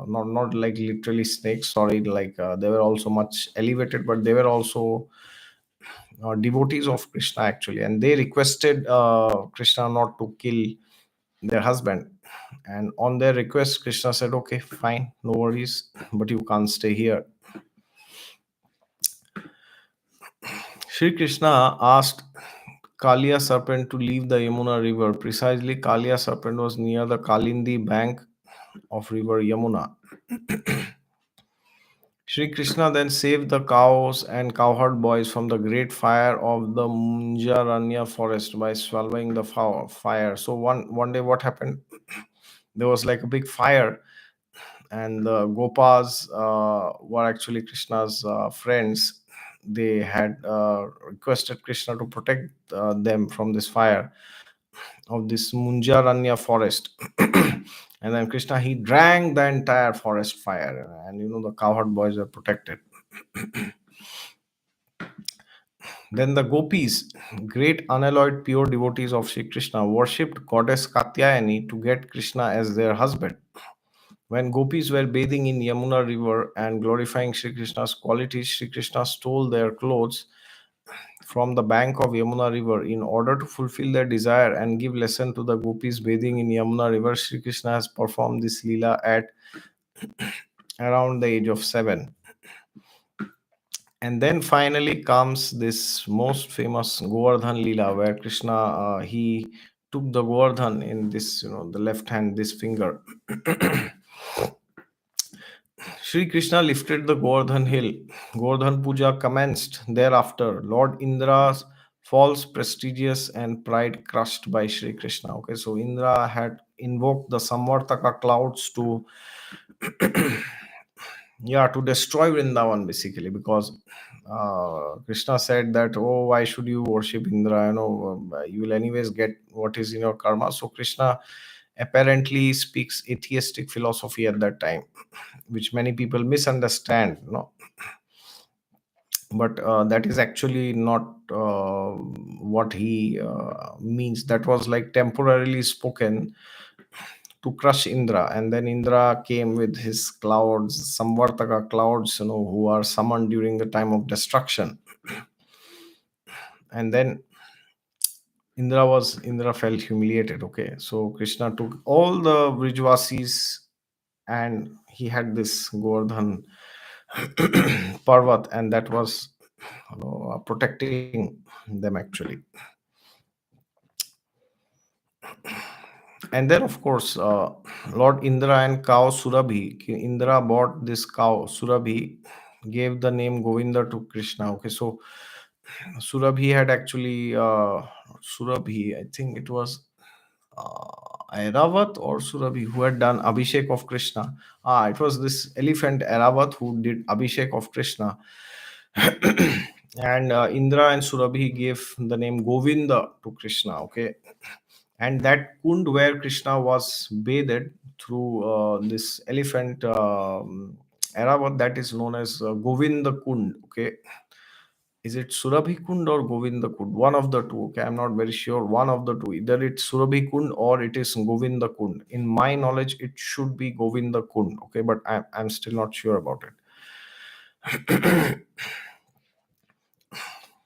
not like literally snakes. Sorry, like they were also much elevated, but they were also devotees of Krishna actually, and they requested Krishna not to kill their husband. And on their request, Krishna said, okay, fine, no worries, but you can't stay here. Shri Krishna asked Kalia serpent to leave the Yamuna river. Precisely, Kalia serpent was near the Kalindi bank of river Yamuna. Shri Krishna then saved the cows and cowherd boys from the great fire of the Munjaranya forest by swallowing the fire. So one day, what happened? There was like a big fire, and the Gopas were actually Krishna's friends. They had requested Krishna to protect them from this fire of this Munjaranya forest. And then Krishna, he drank the entire forest fire, and the cowherd boys were protected. Then the gopis, great unalloyed pure devotees of Sri Krishna, worshipped goddess Katyayani to get Krishna as their husband. When gopis were bathing in Yamuna river and glorifying Sri Krishna's qualities, Sri Krishna stole their clothes from the bank of Yamuna river in order to fulfill their desire and give lesson to the gopis bathing in Yamuna river. Sri Krishna has performed this leela at around the age of 7. And then finally comes this most famous Govardhan leela, where Krishna, he took the Govardhan in this, the left hand, this finger. Sri Krishna lifted the Govardhan hill. Govardhan Puja commenced thereafter. Lord Indra's false prestigious and pride crushed by Sri Krishna. Okay, so Indra had invoked the Samvartaka clouds to yeah, to destroy Vrindavan basically, because Krishna said that, oh, why should you worship Indra? You will anyways get what is in your karma. So Krishna apparently speaks atheistic philosophy at that time, which many people misunderstand. But that is actually not what he means. That was like temporarily spoken to crush Indra, and then Indra came with his clouds, Samvartaka clouds, who are summoned during the time of destruction. And then Indra felt humiliated. Okay, so Krishna took all the Brijvasis, and he had this Govardhan Parvat, and that was protecting them actually. And then, of course, Lord Indra and cow Surabhi. Indra bought this cow Surabhi, gave the name Govinda to Krishna. Okay, so Surabhi had actually Surabhi, I think it was Airavat or Surabhi who had done Abhishek of Krishna. It was this elephant Airavat who did Abhishek of Krishna. And Indra and Surabhi gave the name Govinda to Krishna. Okay, and that kund where Krishna was bathed through this elephant Airavat, that is known as Govinda Kund. Okay, is it Surabhi Kund or Govinda Kund? One of the two. Okay, I'm not very sure. One of the two. Either it's Surabhi Kund or it is Govinda Kund. In my knowledge, it should be Govinda Kund. Okay, but I'm still not sure about it.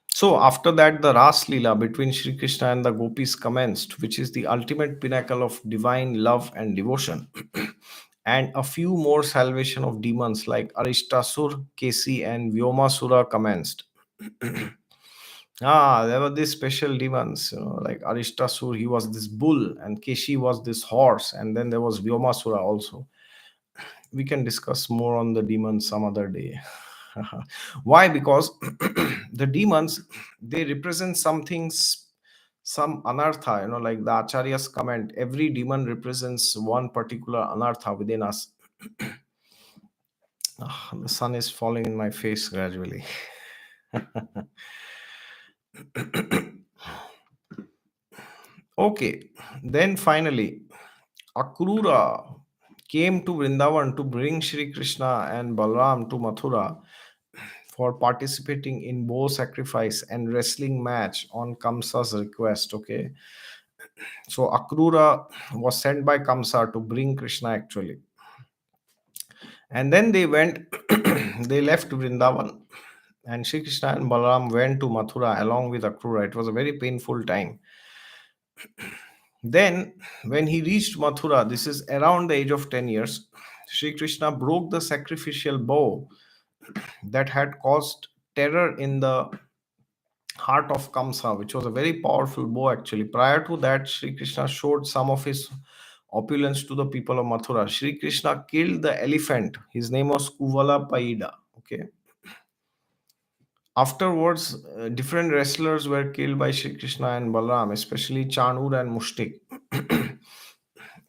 So after that, the Ras Leela between Sri Krishna and the gopis commenced, which is the ultimate pinnacle of divine love and devotion. And a few more salvation of demons like Arishtasur, Kesi, and Vyomasura commenced. There were these special demons, like Arishtasur, he was this bull, and Keshi was this horse, and then there was Vyomasura also. We can discuss more on the demons some other day. Why? Because the demons, they represent some things, some anartha, like the Acharya's comment, every demon represents one particular anartha within us. The sun is falling in my face gradually. Okay, then finally, Akrura came to Vrindavan to bring Shri Krishna and Balram to Mathura for participating in bow sacrifice and wrestling match on Kamsa's request. Okay, so Akrura was sent by Kamsa to bring Krishna actually, and then they went, they left Vrindavan, and Shri Krishna and Balaram went to Mathura along with Akrura. It was a very painful time. Then, when he reached Mathura, this is around the age of 10 years, Sri Krishna broke the sacrificial bow that had caused terror in the heart of Kamsa, which was a very powerful bow actually. Prior to that, Sri Krishna showed some of his opulence to the people of Mathura. Sri Krishna killed the elephant. His name was Kuvala Paida. Okay. Afterwards, different wrestlers were killed by Sri Krishna and Balaram, especially Chanur and Mushtik.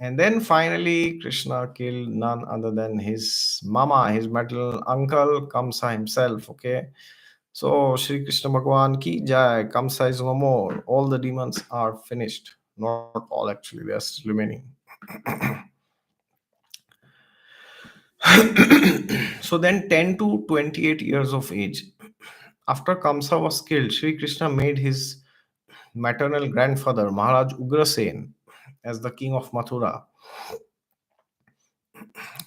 And then finally, Krishna killed none other than his mama, his maternal uncle, Kamsa himself. Okay. So, Shri Krishna Bhagwan ki jai, Kamsa is no more. All the demons are finished. Not all, actually, they are still remaining. So, then 10 to 28 years of age. After Kamsa was killed, Sri Krishna made his maternal grandfather, Maharaj Ugrasen, as the king of Mathura.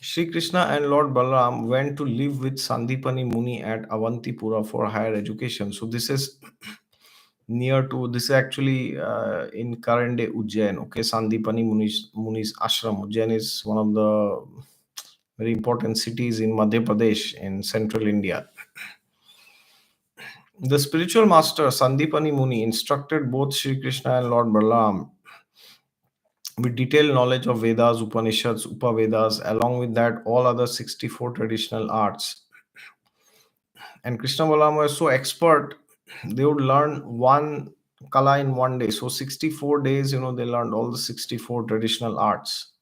Sri Krishna and Lord Balaram went to live with Sandipani Muni at Avantipura for higher education. So this is near to, this is actually in current day Ujjain. Okay, Sandipani Muni's ashram. Ujjain is one of the very important cities in Madhya Pradesh in central India. The spiritual master Sandipani Muni instructed both Sri Krishna and Lord Balaram with detailed knowledge of Vedas, Upanishads, Upavedas, along with that, all other 64 traditional arts. And Krishna Balaram was so expert, they would learn one kala in one day. So 64 days, they learned all the 64 traditional arts.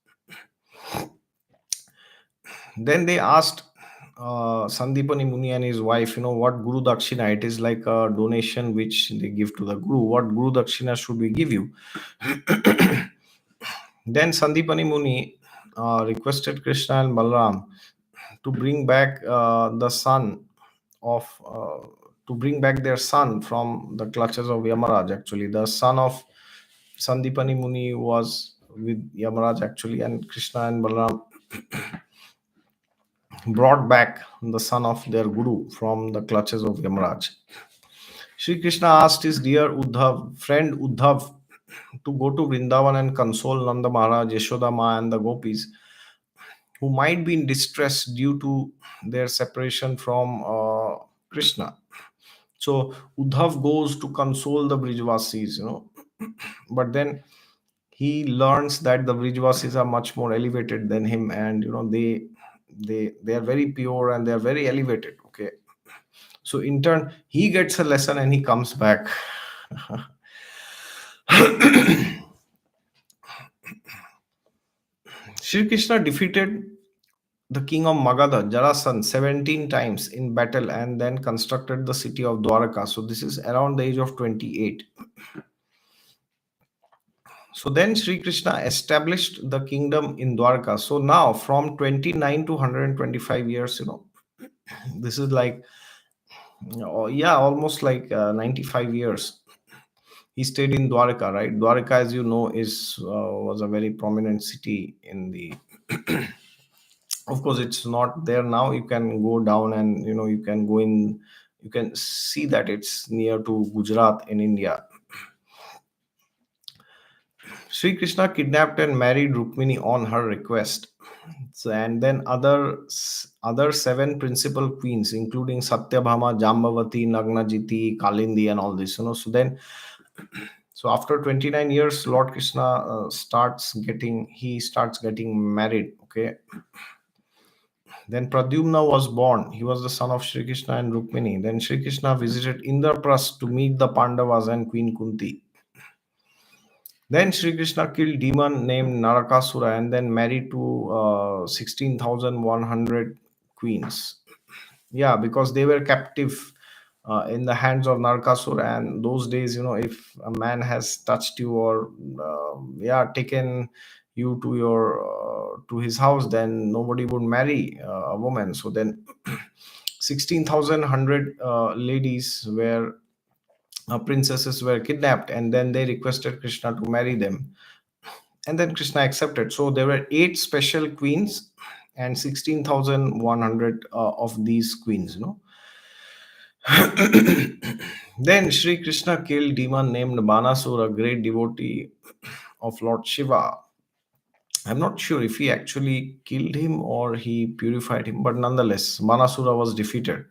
Then they asked Sandipani Muni and his wife, what Guru Dakshina, it is like a donation which they give to the Guru. What Guru Dakshina should we give you? Then Sandipani Muni requested Krishna and Balaram to bring back the son of to bring back their son from the clutches of Yamaraj. Actually, the son of Sandipani Muni was with Yamaraj actually, and Krishna and Balaram brought back the son of their guru from the clutches of Yamaraj. Sri Krishna asked his dear friend Uddhav, to go to Vrindavan and console Nanda Maharaj, Yashoda Ma, and the gopis who might be in distress due to their separation from Krishna. So Uddhav goes to console the Brijvasis, but then he learns that the Brijvasis are much more elevated than him, and they are very pure and they are very elevated. Okay, so in turn he gets a lesson and he comes back. Shri Krishna defeated the king of Magadha, Jarasan, 17 times in battle and then constructed the city of Dwarka. So this is around the age of 28. So then Sri Krishna established the kingdom in Dwarka. So now from 29 to 125 years, this is like, yeah, almost like 95 years. He stayed in Dwarka, right? Dwarka, as you know, was a very prominent city in the. Of course, it's not there now. You can go down and you can go in. You can see that it's near to Gujarat in India. Sri Krishna kidnapped and married Rukmini on her request. So, and then other seven principal queens, including Satyabhama, Jambavati, Nagnajiti, Kalindi, and all this. So after 29 years, Lord Krishna starts getting married. Okay. Then Pradyumna was born. He was the son of Shri Krishna and Rukmini. Then Shri Krishna visited Indraprasth to meet the Pandavas and Queen Kunti. Then Sri Krishna killed demon named Narakasura and then married to 16,100 queens. Yeah, because they were captive in the hands of Narakasura. And those days, if a man has touched you or taken you to his house, then nobody would marry a woman. So then 16,100 ladies were princesses were kidnapped, and then they requested Krishna to marry them, and then Krishna accepted. So there were 8 special queens and 16,100 of these queens. Then Sri Krishna killed demon named Banasura, a great devotee of Lord Shiva. I'm not sure if he actually killed him or he purified him, but nonetheless, Banasura was defeated.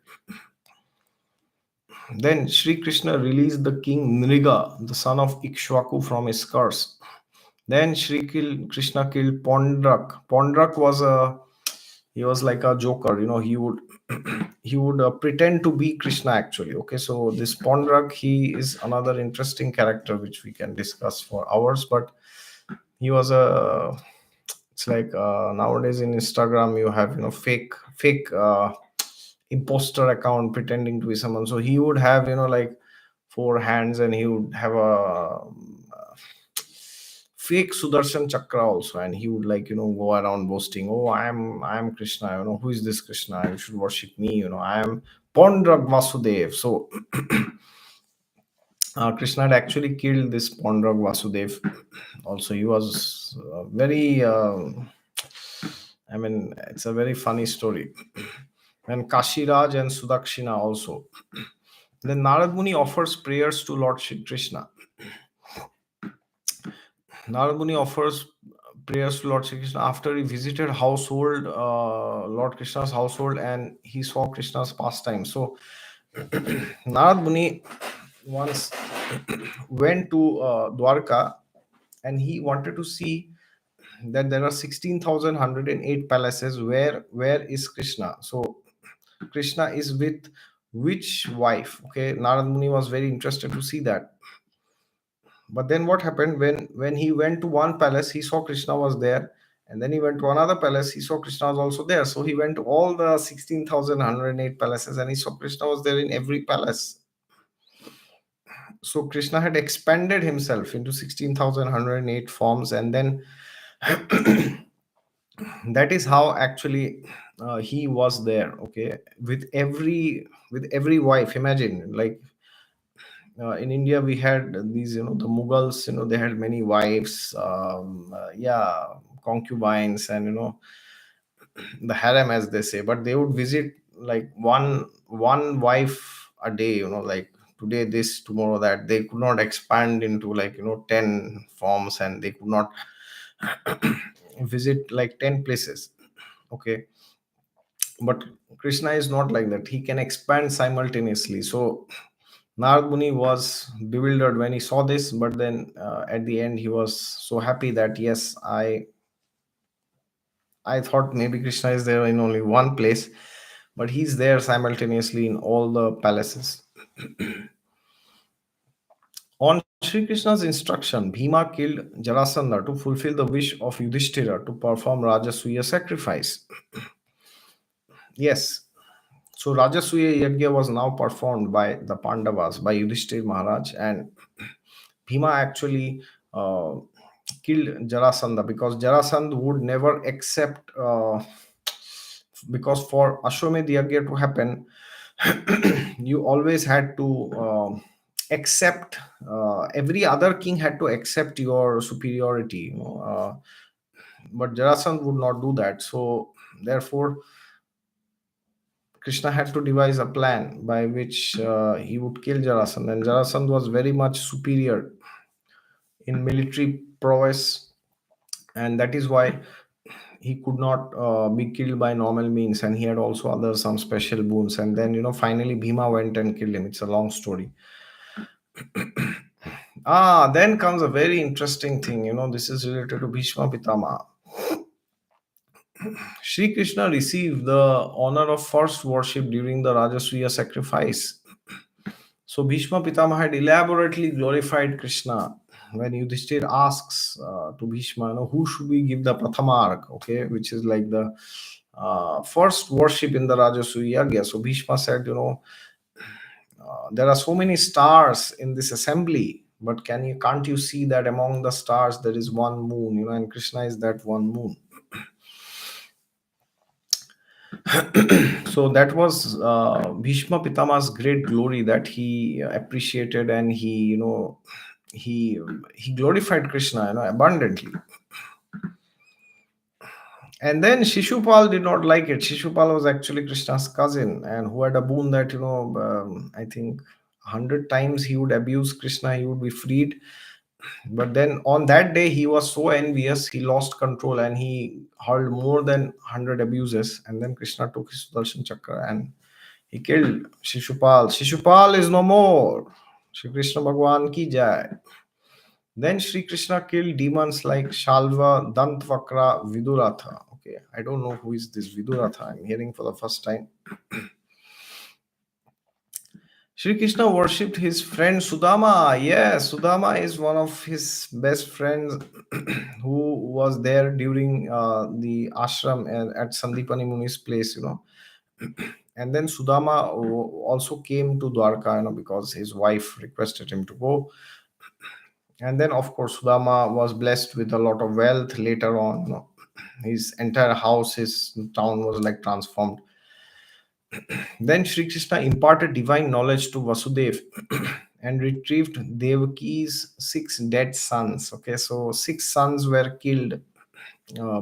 Then Sri Krishna released the king Nriga, the son of Ikshvaku, from his curse. Then Krishna killed Pondrak. Pondrak he was like a joker. He would he would pretend to be Krishna actually. Okay, so this Pondrak, he is another interesting character which we can discuss for hours. But he was it's like nowadays in Instagram you have fake imposter account pretending to be someone. So he would have like 4 hands, and he would have a fake Sudarshan Chakra also, and he would go around boasting, oh, I am Krishna, who is this Krishna, you should worship me, I am Pondrag Vasudev. So Krishna had actually killed this Pondrag Vasudev also. He was very it's a very funny story. And Kashiraj and Sudakshina also. Then Narad Muni offers prayers to Lord Shri Krishna. Narad Muni offers prayers to Lord Shri Krishna after he visited Lord Krishna's household, and he saw Krishna's pastimes. So Narad Muni once went to Dwarka, and he wanted to see that there are 16,108 palaces. Where is Krishna? So Krishna is with which wife? Okay, Narad Muni was very interested to see that. But then what happened when he went to one palace, he saw Krishna was there, And then he went to another palace. He saw Krishna was also there. So he went to all the 16,108 palaces, and he saw Krishna was there in every palace. So Krishna had expanded himself into 16,108 forms, and then that is how actually he was there. Okay, with every wife. Imagine, like, in India we had these, the Mughals. They had many wives. Yeah, concubines, and the harem, as they say. But they would visit like one wife a day. Like today this, tomorrow that. They could not expand into, like, 10 forms, and they could not visit like 10 places. Okay, but Krishna is not like that. He can expand simultaneously. So Narad Muni was bewildered when he saw this, but then at the end he was so happy that, yes, I thought maybe Krishna is there in only one place, but he's there simultaneously in all the palaces. On Sri Krishna's instruction, Bhima killed Jarasandha to fulfill the wish of Yudhishthira to perform Rajasuya sacrifice. Yes, so Rajasuya Yajna was now performed by the Pandavas, by Yudhishthir Maharaj, and Bhima actually killed Jarasandha, because Jarasandha would never accept, because for Ashwamedh Yajna to happen, you always had to accept, every other king had to accept your superiority, but Jarasandha would not do that. So therefore Krishna had to devise a plan by which he would kill Jarasandha, and Jarasandha was very much superior in military prowess, and that is why he could not be killed by normal means, and he had also other some special boons. And then, finally Bhima went and killed him. It's a long story. Then comes a very interesting thing. This is related to Bhishma Pitama. Shri Krishna received the honor of first worship during the Rajasuya sacrifice. So Bhishma Pitama had elaborately glorified Krishna. When Yudhishthir asks to Bhishma, who should we give the Prathamark, okay, which is like the first worship in the Rajasuya Yagya. So Bhishma said, there are so many stars in this assembly, but can't you see that among the stars there is one moon, and Krishna is that one moon. So that was Bhishma Pitama's great glory that he appreciated, and he glorified Krishna, abundantly. And then Shishupal did not like it. Shishupal was actually Krishna's cousin, and who had a boon that, I think 100 times he would abuse Krishna, he would be freed. But then on that day, he was so envious, he lost control, and he hurled more than 100 abuses. And then Krishna took his Sudarshan Chakra and he killed Shishupal. Shishupal is no more. Shri Krishna Bhagwan ki jai. Then Sri Krishna killed demons like Shalva, Dantvakra, Viduratha. Okay, I don't know who is this Viduratha. I'm hearing for the first time. Sri Krishna worshipped his friend Sudama. Yes, Sudama is one of his best friends who was there during the ashram at Sandipani Muni's place, And then Sudama also came to Dwarka, because his wife requested him to go. And then, of course, Sudama was blessed with a lot of wealth later on. His entire house, his town was like transformed. Then Sri Krishna imparted divine knowledge to Vasudev and retrieved Devaki's 6 dead sons. Okay, so 6 sons were killed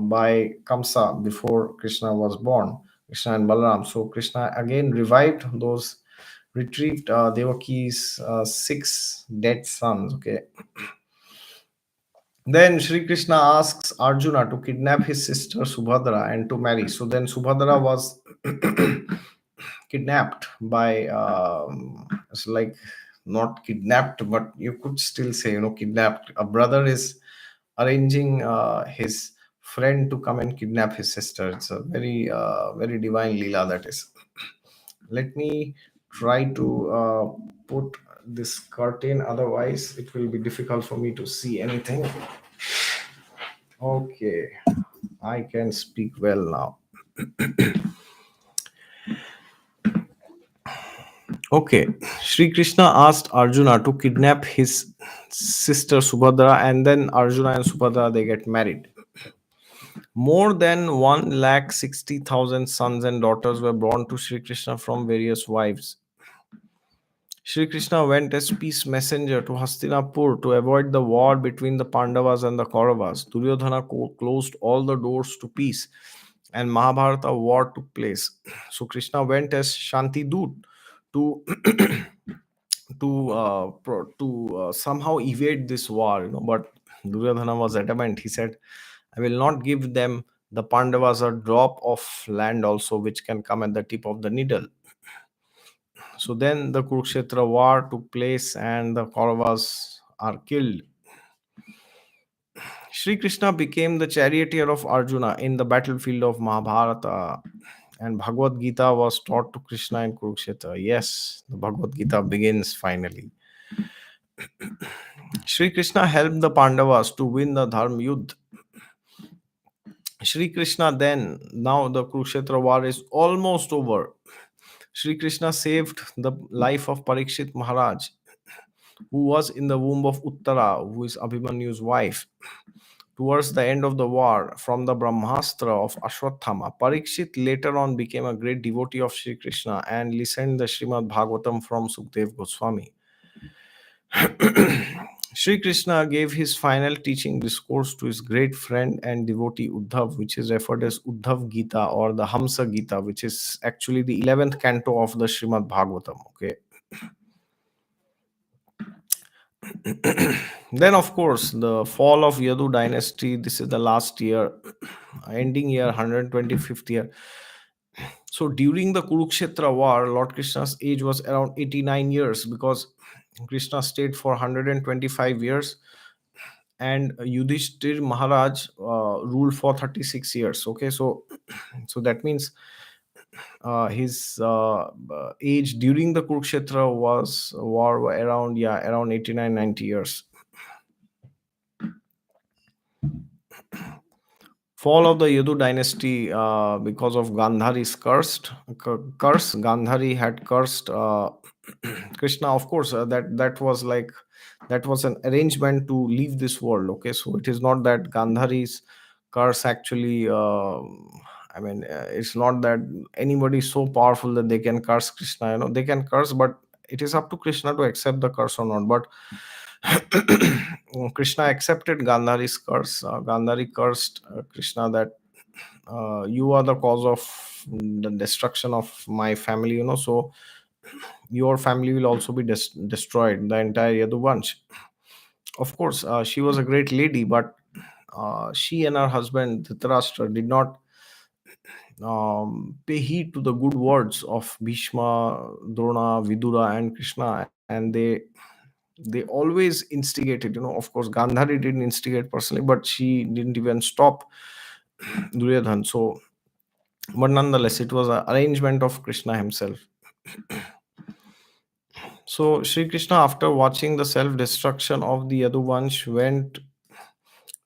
by Kamsa before Krishna was born, Krishna and Balaram. So Krishna again revived those, retrieved Devaki's 6 dead sons. Okay. Then Sri Krishna asks Arjuna to kidnap his sister Subhadra and to marry. So then Subhadra was kidnapped by, it's like not kidnapped, but you could still say, kidnapped. A brother is arranging his friend to come and kidnap his sister. It's a very, very divine Leela, that is. Let me try to put this curtain, otherwise it will be difficult for me to see anything. Okay, I can speak well now. Okay, Sri Krishna asked Arjuna to kidnap his sister Subhadra, and then Arjuna and Subhadra they get married. More than 1,60,000 sons and daughters were born to Sri Krishna from various wives. Sri Krishna went as peace messenger to Hastinapur to avoid the war between the Pandavas and the Kauravas. Duryodhana closed all the doors to peace, and Mahabharata war took place. So Krishna went as Shanti Doot to somehow evade this war, But Duryodhana was adamant. He said, "I will not give them the Pandavas a drop of land also, which can come at the tip of the needle." So then the Kurukshetra war took place and the Kauravas are killed. Sri Krishna became the charioteer of Arjuna in the battlefield of Mahabharata, and Bhagavad Gita was taught to Krishna in Kurukshetra. Yes, the Bhagavad Gita begins finally. Sri Krishna helped the Pandavas to win the Dharma Yudh. Sri Krishna then, now the Kurukshetra war is almost over. Sri Krishna saved the life of Parikshit Maharaj, who was in the womb of Uttara, who is Abhimanyu's wife. Towards the end of the war, from the Brahmastra of Ashwathama, Parikshit later on became a great devotee of Sri Krishna and listened the Shrimad Bhagavatam from Sukdev Goswami. Sri Krishna gave his final teaching discourse to his great friend and devotee Uddhav, which is referred as Uddhav Gita or the Hamsa Gita, which is actually the 11th canto of the Shrimad Bhagavatam. Okay. Then, of course, the fall of Yadu dynasty. This is the last year, ending year, 125th year. So, during the Kurukshetra war, Lord Krishna's age was around 89 years because Krishna stayed for 125 years and Yudhishthir Maharaj ruled for 36 years. Okay, so that means his age during the Kurukshetra was war around, around 89, 90 years. Fall of the Yadu dynasty because of Gandhari's curse. Gandhari had cursed Krishna. Of course, that was like that was an arrangement to leave this world. Okay, so it is not that Gandhari's curse actually. It's not that anybody is so powerful that they can curse Krishna. They can curse, but it is up to Krishna to accept the curse or not. But Krishna accepted Gandhari's curse. Gandhari cursed Krishna that you are the cause of the destruction of my family, so your family will also be destroyed, the entire Yadu Vansh. Of course, she was a great lady, but she and her husband Dhritarashtra did not pay heed to the good words of Bhishma, Drona, Vidura, and Krishna, and they always instigated. Of course, Gandhari didn't instigate personally, but she didn't even stop Duryodhan. So, but nonetheless, it was an arrangement of Krishna himself. So Sri Krishna, after watching the self-destruction of the Yaduvansh, went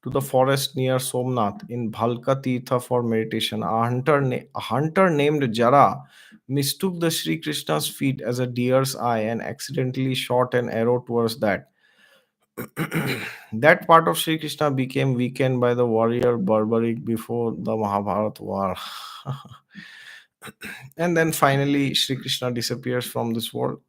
to the forest near Somnath in Bhalka Tirtha for meditation. A hunter named Jara mistook the Sri Krishna's feet as a deer's eye and accidentally shot an arrow towards that. That part of Sri Krishna became weakened by the warrior Barbaric before the Mahabharata war. And then finally, Sri Krishna disappears from this world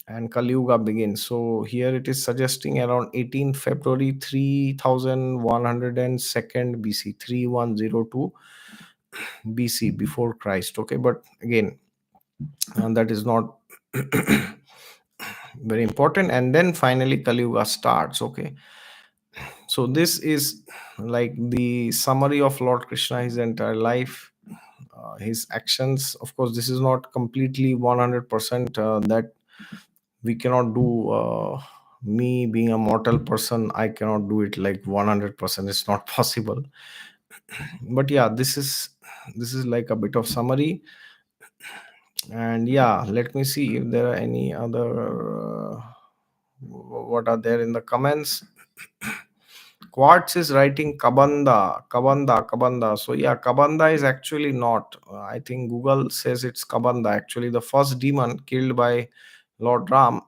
and Kali Yuga begins. So here it is suggesting around 18 February 3102 BC, 3102 BC before Christ. Okay, but again, that is not very important. And then finally, Kali Yuga starts. Okay, so this is like the summary of Lord Krishna, his entire life, his actions. Of course, this is not completely 100% that we cannot do. Me being a mortal person, I cannot do it like 100%. It's not possible. But yeah, this is like a bit of summary. And yeah, let me see if there are any other what are there in the comments. Quartz is writing Kabanda. So yeah, Kabanda is actually not. I think Google says it's Kabanda. Actually, the first demon killed by Lord Ram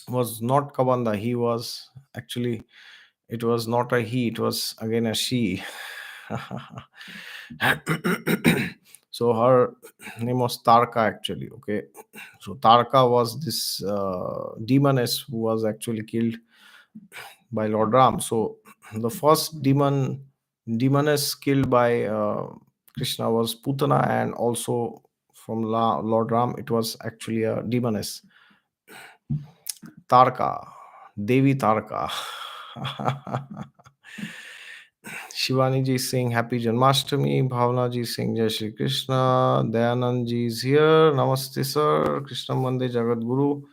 was not Kabanda. He was actually, it was not a he. It was again a she. So her name was Tarka actually. Okay, so Tarka was this demoness who was actually killed by Lord Ram. So the first demoness killed by Krishna was Putana, and also from Lord Ram, it was actually a demoness, Tarka, Devi Tarka. Shivani ji is saying Happy Janmashtami. Bhavana ji is saying Jai Shri Krishna. Dayanand ji is here. Namaste, sir. Krishna Mande Jagat Guru.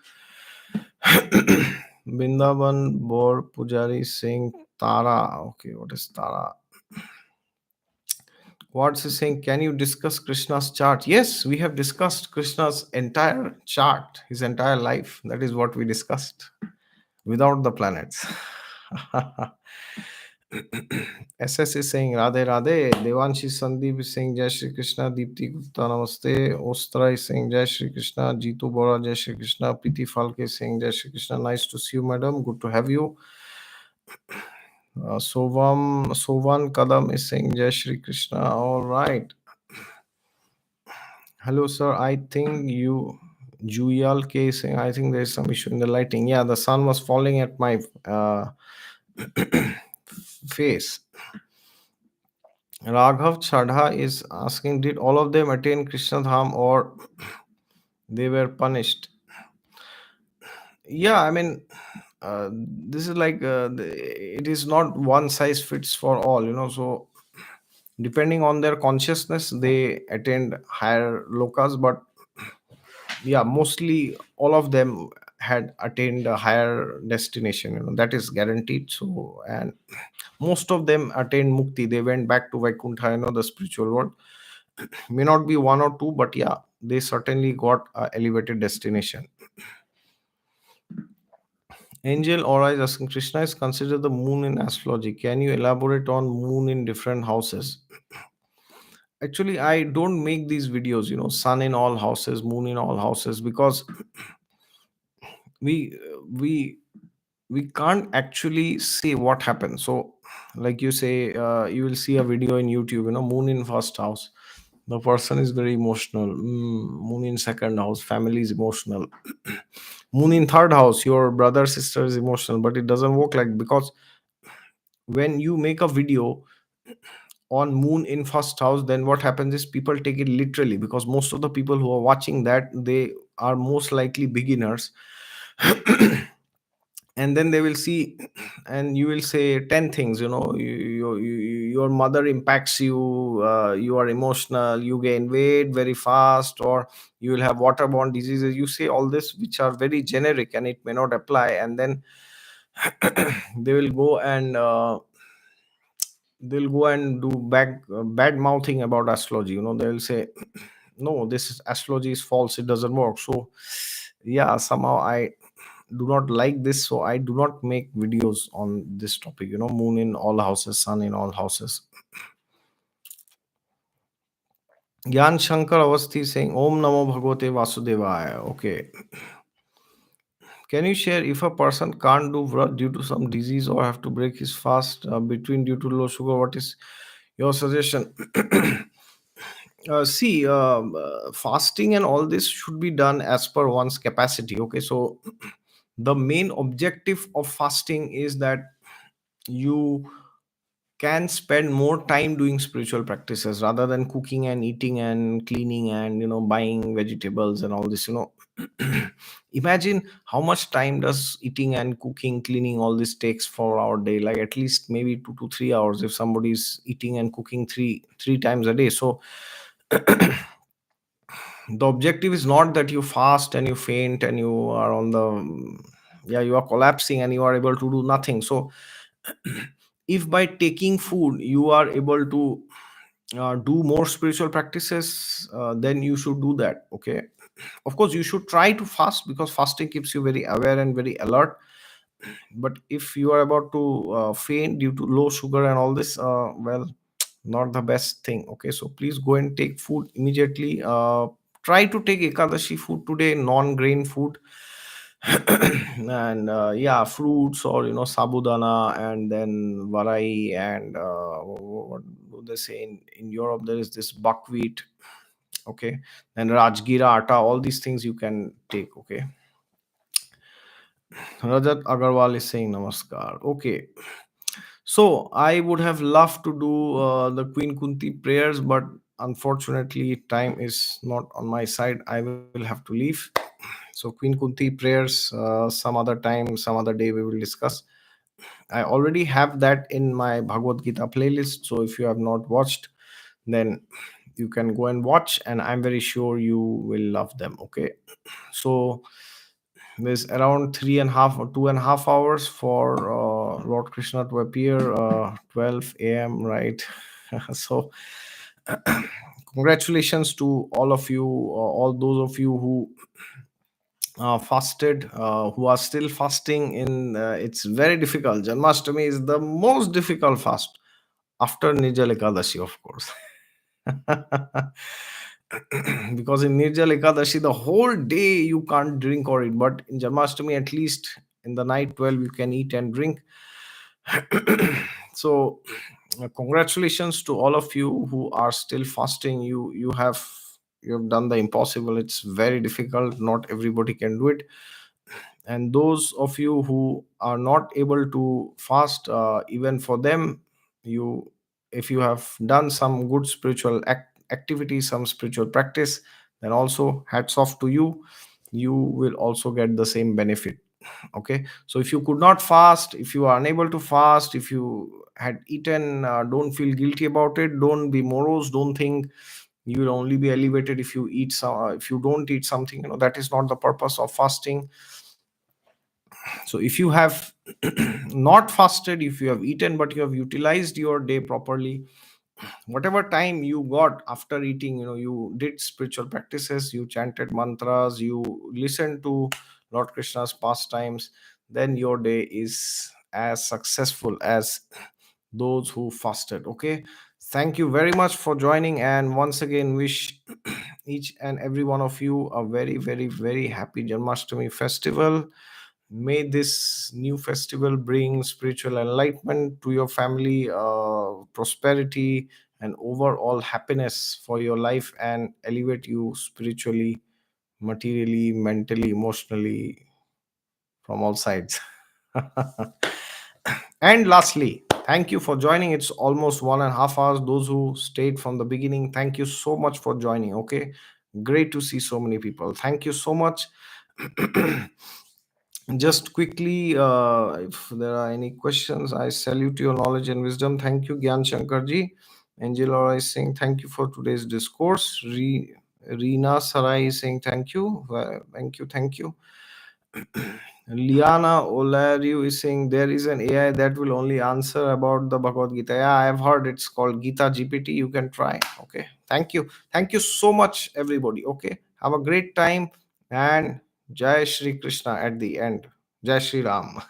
Vrindavan Bor Pujari is saying Tara. Okay, what is Tara? What's he saying? Can you discuss Krishna's chart? Yes, we have discussed Krishna's entire chart, his entire life. That is what we discussed without the planets. SS is saying Radhe Radhe. Devanshi Sandeep is saying Jai Shri Krishna. Deepti Gupta Namaste. Ostra is saying Jai Shri Krishna. Jitu Bora Jai Shri Krishna. Priti Falke is saying Jai Shri Krishna. Nice to see you, madam. Good to have you. Sovan Kadam is saying Jai Shri Krishna. All right. Hello, sir. I think you, Juyal K is saying, I think there's some issue in the lighting. Yeah, the sun was falling at my face. Raghav Chadha is asking, did all of them attain Krishna Dham or they were punished? Yeah, I mean, this is like, it is not one size fits for all, so depending on their consciousness, they attend higher lokas, but yeah, mostly all of them had attained a higher destination, that is guaranteed. So, and most of them attained mukti. They went back to Vaikuntha, the spiritual world. May not be one or two, but yeah, they certainly got a elevated destination. Angel Aura is asking, Krishna is considered the moon in astrology. Can you elaborate on moon in different houses? Actually, I don't make these videos, sun in all houses, moon in all houses, because we we we can't actually say what happens. So like you say, you will see a video in YouTube, moon in first house, the person is very emotional. Moon in second house, family is emotional. Moon in third house, your brother sister is emotional. But it doesn't work like, because when you make a video on moon in first house, then what happens is people take it literally, because most of the people who are watching that, they are most likely beginners. And then they will see, and you will say 10 things, your mother impacts you, you are emotional, you gain weight very fast, or you will have waterborne diseases. You say all this, which are very generic and it may not apply. And then they will go and they'll go and do bad mouthing about astrology. They'll say, no, astrology is false, it doesn't work. So yeah, somehow I do not like this, so I do not make videos on this topic, moon in all houses, sun in all houses. Gyan Shankar Avasthi is saying Om Namo Bhagavate Vasudevaya. Okay, can you share if a person can't do vrat due to some disease or have to break his fast between due to low sugar? What is your suggestion? See, fasting and all this should be done as per one's capacity. Okay, so the main objective of fasting is that you can spend more time doing spiritual practices rather than cooking and eating and cleaning and buying vegetables and all this. Imagine how much time does eating and cooking, cleaning, all this takes for our day, like at least maybe 2 to 3 hours if somebody's eating and cooking three times a day. So the objective is not that you fast and you faint and you are on the, yeah, you are collapsing and you are able to do nothing. So if by taking food you are able to do more spiritual practices, then you should do that. Okay, of course you should try to fast, because fasting keeps you very aware and very alert. But if you are about to faint due to low sugar and all this, well, not the best thing. Okay, so please go and take food immediately. Try to take ekadashi food today, non-grain food. And yeah, fruits, or sabudana, and then varai, and what do they say in Europe, there is this buckwheat. Okay, then rajgira atta, all these things you can take. Okay, Rajat Agarwal is saying namaskar. Okay, so I would have loved to do the Queen Kunti prayers, but unfortunately, time is not on my side. I will have to leave. So Queen Kunti prayers, some other time, some other day we will discuss. I already have that in my Bhagavad Gita playlist. So if you have not watched, then you can go and watch, and I'm very sure you will love them. Okay, so there's around 3.5 or 2.5 hours for Lord Krishna to appear, 12 a.m., right? So congratulations to all of you, all those of you who fasted, who are still fasting. In It's very difficult. Janmashtami is the most difficult fast after Nirjala Ekadashi, of course. Because in Nirjala Ekadashi, the whole day you can't drink or eat, but in Janmashtami, at least in the night 12, you can eat and drink. So congratulations to all of you who are still fasting. You have done the impossible. It's very difficult, not everybody can do it. And those of you who are not able to fast, even for them, you if you have done some good spiritual activity, some spiritual practice, then also hats off to you. You will also get the same benefit. Okay, so if you could not fast, if you are unable to fast, if you had eaten, don't feel guilty about it. Don't be morose. Don't think you will only be elevated if you eat some, if you don't eat something. That is not the purpose of fasting. So if you have not fasted, if you have eaten but you have utilized your day properly, whatever time you got after eating, you did spiritual practices, you chanted mantras, you listened to Lord Krishna's pastimes, then your day is as successful as those who fasted. Okay, thank you very much for joining, and once again wish each and every one of you a very, very, very happy Janmashtami festival. May this new festival bring spiritual enlightenment to your family, prosperity, and overall happiness for your life, and elevate you spiritually, materially, mentally, emotionally, from all sides. And lastly, thank you for joining. It's almost 1.5 hours. Those who stayed from the beginning, thank you so much for joining. Okay, great to see so many people. Thank you so much. Just quickly, if there are any questions, I salute your knowledge and wisdom. Thank you, Gyan Shankarji. Angel Aura is saying thank you for today's discourse. Reena Sarai is saying thank you. Thank you, thank you. Liana Olario is saying there is an AI that will only answer about the Bhagavad Gita. Yeah, I have heard it's called Gita GPT. You can try. Okay. Thank you. Thank you so much, everybody. Okay. Have a great time, and Jai Shri Krishna at the end. Jai Shri Ram.